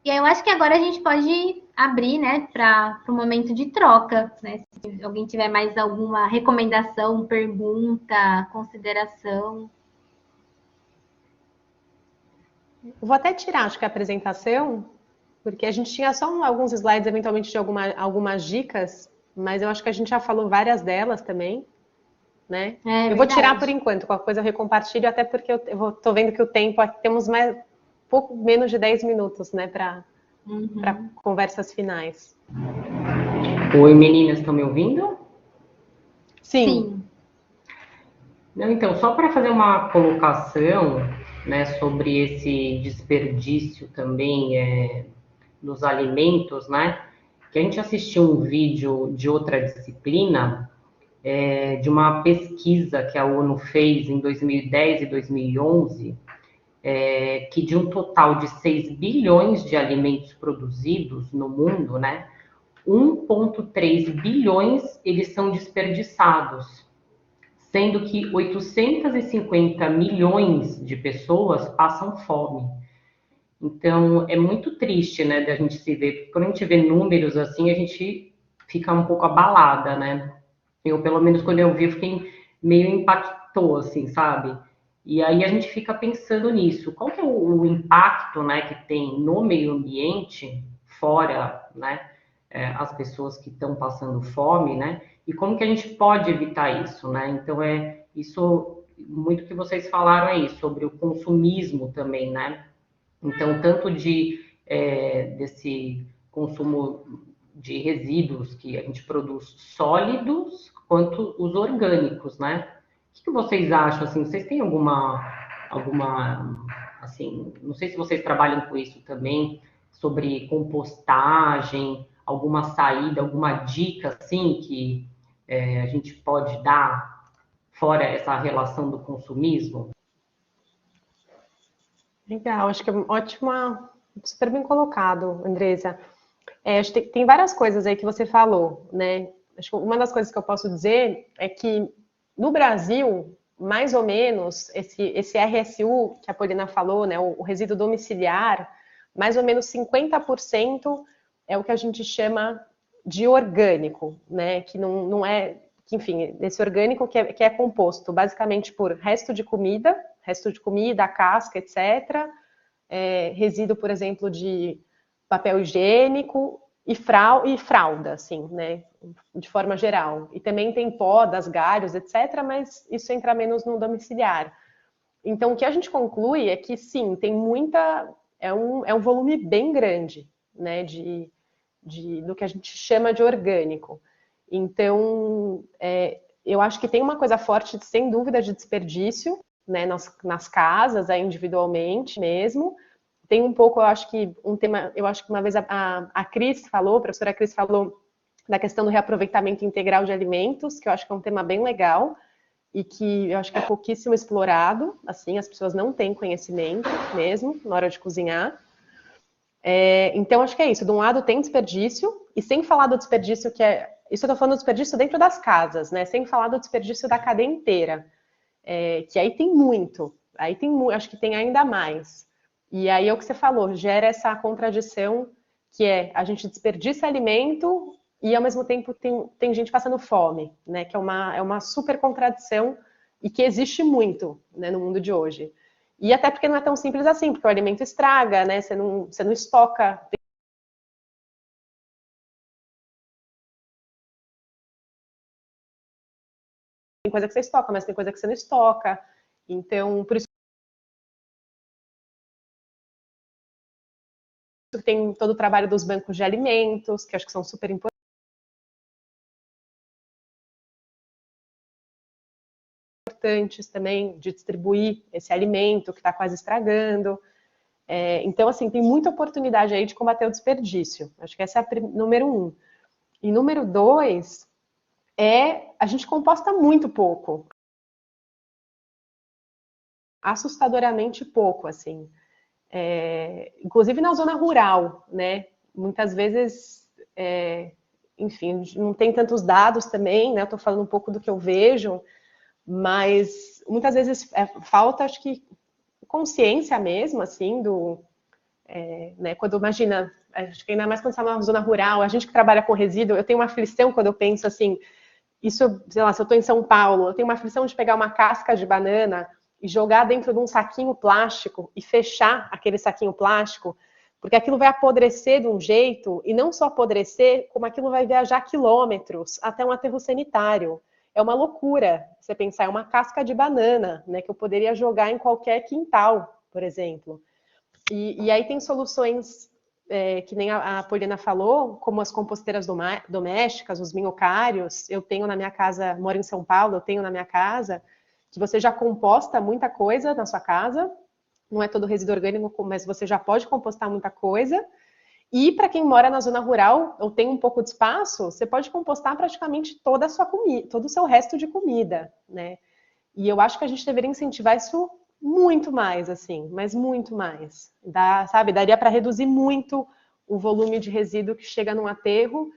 E aí eu acho que agora a gente pode abrir, né, para o momento de troca, né, se alguém tiver mais alguma recomendação, pergunta, consideração. Eu vou até tirar, acho que a apresentação, porque a gente tinha só alguns slides, eventualmente, de algumas dicas, mas eu acho que a gente já falou várias delas também. Né? Eu vou tirar por enquanto, qualquer coisa eu recompartilho, até porque eu tô vendo que o tempo, temos pouco menos de 10 minutos, né, para conversas finais. Oi, meninas, estão me ouvindo? Sim. Não, então, só para fazer uma colocação, né, sobre esse desperdício também nos alimentos, né? Que a gente assistiu um vídeo de outra disciplina, de uma pesquisa que a ONU fez em 2010 e 2011, que de um total de 6 bilhões de alimentos produzidos no mundo, né, 1,3 bilhões eles são desperdiçados, sendo que 850 milhões de pessoas passam fome. Então, é muito triste, né, da gente se ver, porque quando a gente vê números assim, a gente fica um pouco abalada, né? Eu, pelo menos, quando eu vi, eu fiquei meio impactou, assim, sabe? E aí a gente fica pensando nisso. Qual que é o impacto, né, que tem no meio ambiente, fora, né, as pessoas que estão passando fome, né? E como que a gente pode evitar isso, né? Então, isso, muito que vocês falaram aí, sobre o consumismo também, né? Então, tanto desse consumo de resíduos que a gente produz sólidos, quanto os orgânicos, né? O que vocês acham, assim, vocês têm alguma, assim, não sei se vocês trabalham com isso também, sobre compostagem, alguma saída, alguma dica, assim, que a gente pode dar, fora essa relação do consumismo? Legal, acho que é ótima, super bem colocado, Andresa. Acho que tem várias coisas aí que você falou, né? Acho que uma das coisas que eu posso dizer é que no Brasil, mais ou menos, esse RSU que a Paulina falou, né, o resíduo domiciliar, mais ou menos 50% é o que a gente chama de orgânico, né? Que não é, que, enfim, esse orgânico que é composto basicamente por resto de comida, casca, etc. Resíduo, por exemplo, de papel higiênico e fralda, assim, né, de forma geral. E também tem pó das galhos, etc., mas isso entra menos no domiciliar. Então, o que a gente conclui é que, sim, tem é um volume bem grande, né, do que a gente chama de orgânico. Então, eu acho que tem uma coisa forte, sem dúvida, de desperdício, né, nas casas, individualmente mesmo. Tem um pouco, eu acho que uma vez a Cris falou, a professora Cris falou da questão do reaproveitamento integral de alimentos, que eu acho que é um tema bem legal e que eu acho que é pouquíssimo explorado, assim, as pessoas não têm conhecimento mesmo na hora de cozinhar. Então, acho que é isso. De um lado tem desperdício, e sem falar do desperdício isso eu estou falando do desperdício dentro das casas, né? Sem falar do desperdício da cadeia inteira. Que aí tem muito, acho que tem ainda mais. E aí é o que você falou, gera essa contradição que a gente desperdiça alimento e ao mesmo tempo tem gente passando fome, né? Que é uma super contradição e que existe muito, né, no mundo de hoje. E até porque não é tão simples assim, porque o alimento estraga, né? Você não estoca. Tem coisa que você estoca, mas tem coisa que você não estoca. Então, por isso que tem todo o trabalho dos bancos de alimentos, que acho que são super importantes também, de distribuir esse alimento que está quase estragando. Então, assim, tem muita oportunidade aí de combater o desperdício. Acho que essa é a número 1. E número 2 a gente composta muito pouco. Assustadoramente pouco, assim. Inclusive na zona rural, né? Muitas vezes, enfim, não tem tantos dados também, né? Eu estou falando um pouco do que eu vejo, mas muitas vezes falta, acho que, consciência mesmo, assim, né? Quando imagina, acho que ainda mais quando você está na zona rural, a gente que trabalha com resíduo, eu tenho uma aflição quando eu penso assim, isso, sei lá, se eu estou em São Paulo, eu tenho uma aflição de pegar uma casca de banana e jogar dentro de um saquinho plástico e fechar aquele saquinho plástico, porque aquilo vai apodrecer de um jeito, e não só apodrecer, como aquilo vai viajar quilômetros até um aterro sanitário. É uma loucura você pensar, é uma casca de banana, né, que eu poderia jogar em qualquer quintal, por exemplo. E aí tem soluções, que nem a Paulina falou, como as composteiras domésticas, os minhocários. Eu tenho na minha casa, moro em São Paulo, eu tenho na minha casa, que você já composta muita coisa na sua casa, não é todo resíduo orgânico, mas você já pode compostar muita coisa. E para quem mora na zona rural ou tem um pouco de espaço, você pode compostar praticamente toda a sua comida, todo o seu resto de comida, né? E eu acho que a gente deveria incentivar isso muito mais, assim, mas muito mais. Daria para reduzir muito o volume de resíduo que chega num aterro,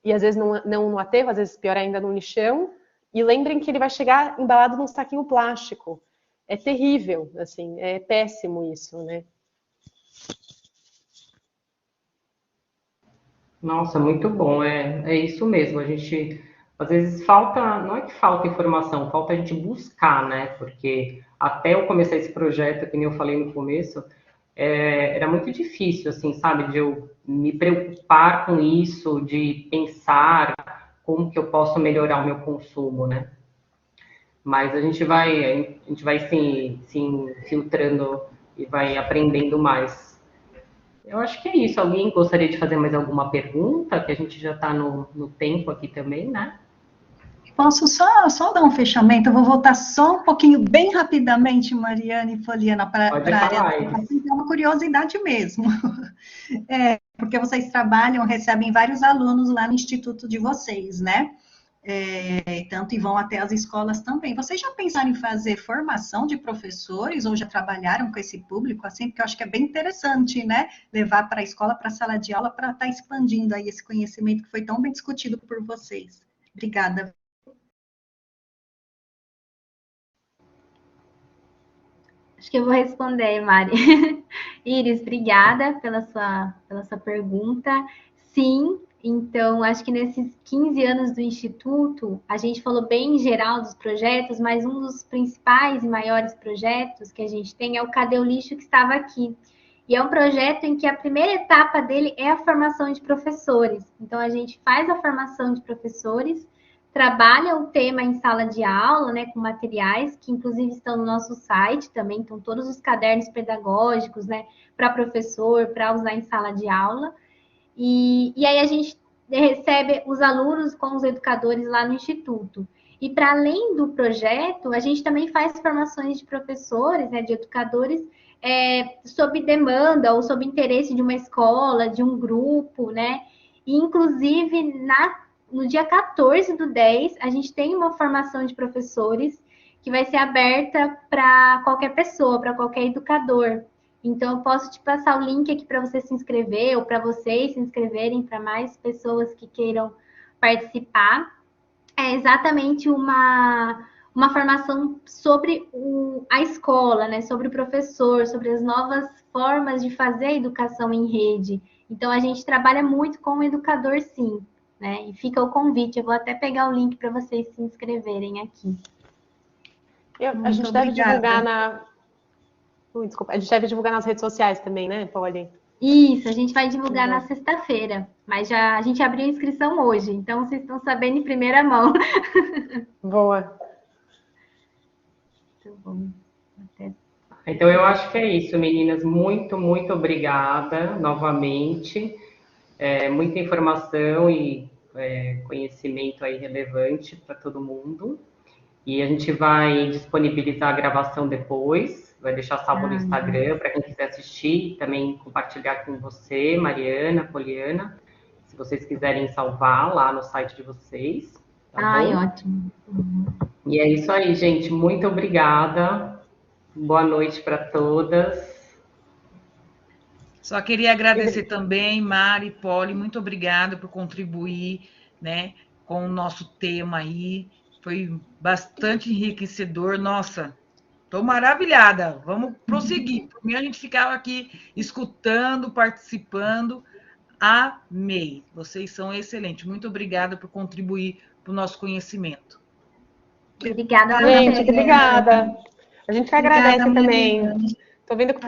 e às vezes não no aterro, às vezes pior ainda no lixão. E lembrem que ele vai chegar embalado num saquinho plástico. É terrível, assim, é péssimo isso, né? Nossa, muito bom, é isso mesmo. A gente, às vezes, não é que falta informação, falta a gente buscar, né? Porque até eu começar esse projeto, que nem eu falei no começo, era muito difícil, assim, sabe? De eu me preocupar com isso, de pensar como que eu posso melhorar o meu consumo, né? Mas a gente vai se filtrando e vai aprendendo mais. Eu acho que é isso. Alguém gostaria de fazer mais alguma pergunta? Que a gente já está no tempo aqui também, né? Posso só dar um fechamento? Eu vou voltar só um pouquinho, bem rapidamente, Mariana e Poliana, para a área da educação, que é uma curiosidade mesmo. Porque vocês trabalham, recebem vários alunos lá no instituto de vocês, né? Tanto e vão até as escolas também. Vocês já pensaram em fazer formação de professores ou já trabalharam com esse público assim? Porque eu acho que é bem interessante, né? Levar para a escola, para a sala de aula, para estar expandindo aí esse conhecimento que foi tão bem discutido por vocês. Obrigada. Acho que eu vou responder, Mari. Iris, obrigada pela sua pergunta. Sim, então acho que nesses 15 anos do Instituto, a gente falou bem em geral dos projetos, mas um dos principais e maiores projetos que a gente tem é o Cadê o Lixo que estava aqui. E é um projeto em que a primeira etapa dele é a formação de professores. Então a gente faz a formação de professores, trabalha o tema em sala de aula, né, com materiais que inclusive estão no nosso site também, então todos os cadernos pedagógicos, né, para professor, para usar em sala de aula. E aí a gente recebe os alunos com os educadores lá no Instituto. E para além do projeto, a gente também faz formações de professores, né, de educadores, sob demanda ou sob interesse de uma escola, de um grupo, né? E inclusive no dia 14/10, a gente tem uma formação de professores que vai ser aberta para qualquer pessoa, para qualquer educador. Então, eu posso te passar o link aqui para você se inscrever ou para vocês se inscreverem, para mais pessoas que queiram participar. É exatamente uma formação sobre a escola, né? Sobre o professor, sobre as novas formas de fazer a educação em rede. Então, a gente trabalha muito com o educador, sim. Né? E fica o convite. Eu vou até pegar o link para vocês se inscreverem aqui. A gente deve divulgar Desculpa, a gente deve divulgar nas redes sociais também, né, Poli? Isso, a gente vai divulgar na sexta-feira, mas a gente abriu a inscrição hoje, então vocês estão sabendo em primeira mão. Boa. Muito bom. Então, eu acho que é isso, meninas. Muito, muito obrigada novamente. Muita informação e conhecimento aí relevante para todo mundo. E a gente vai disponibilizar a gravação depois. Vai deixar salvo no Instagram para quem quiser assistir e também compartilhar com você, Mariana, Poliana, se vocês quiserem salvar lá no site de vocês. Tá bom? Ótimo. E é isso aí, gente. Muito obrigada. Boa noite para todas. Só queria agradecer também, Mari, Poli, muito obrigada por contribuir, né, com o nosso tema aí. Foi bastante enriquecedor. Nossa, estou maravilhada. Vamos prosseguir. Por mim, a gente ficava aqui escutando, participando. Amei. Vocês são excelentes. Muito obrigada por contribuir para o nosso conhecimento. Obrigada, gente. Obrigada. A gente que agradece também. Estou vendo que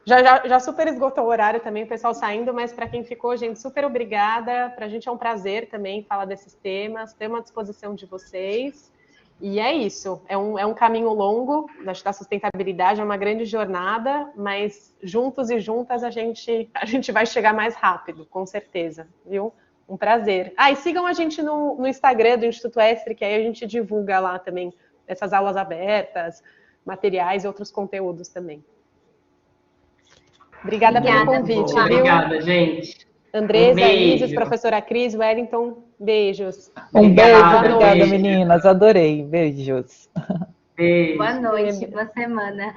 já super esgotou o horário também, o pessoal saindo, mas para quem ficou, gente, super obrigada. Para a gente é um prazer também falar desses temas, ter uma disposição de vocês. E é isso, é um caminho longo da sustentabilidade, é uma grande jornada, mas juntos e juntas a gente vai chegar mais rápido, com certeza, viu? Um prazer. E sigam a gente no Instagram do Instituto Estre, que aí a gente divulga lá também essas aulas abertas, materiais e outros conteúdos também. Obrigada pelo convite, viu? Obrigada, gente. Andresa, Isis, professora Cris, Wellington, beijos. Um beijo, obrigada, meninas. Adorei. Beijos. Beijo. Boa noite, boa semana.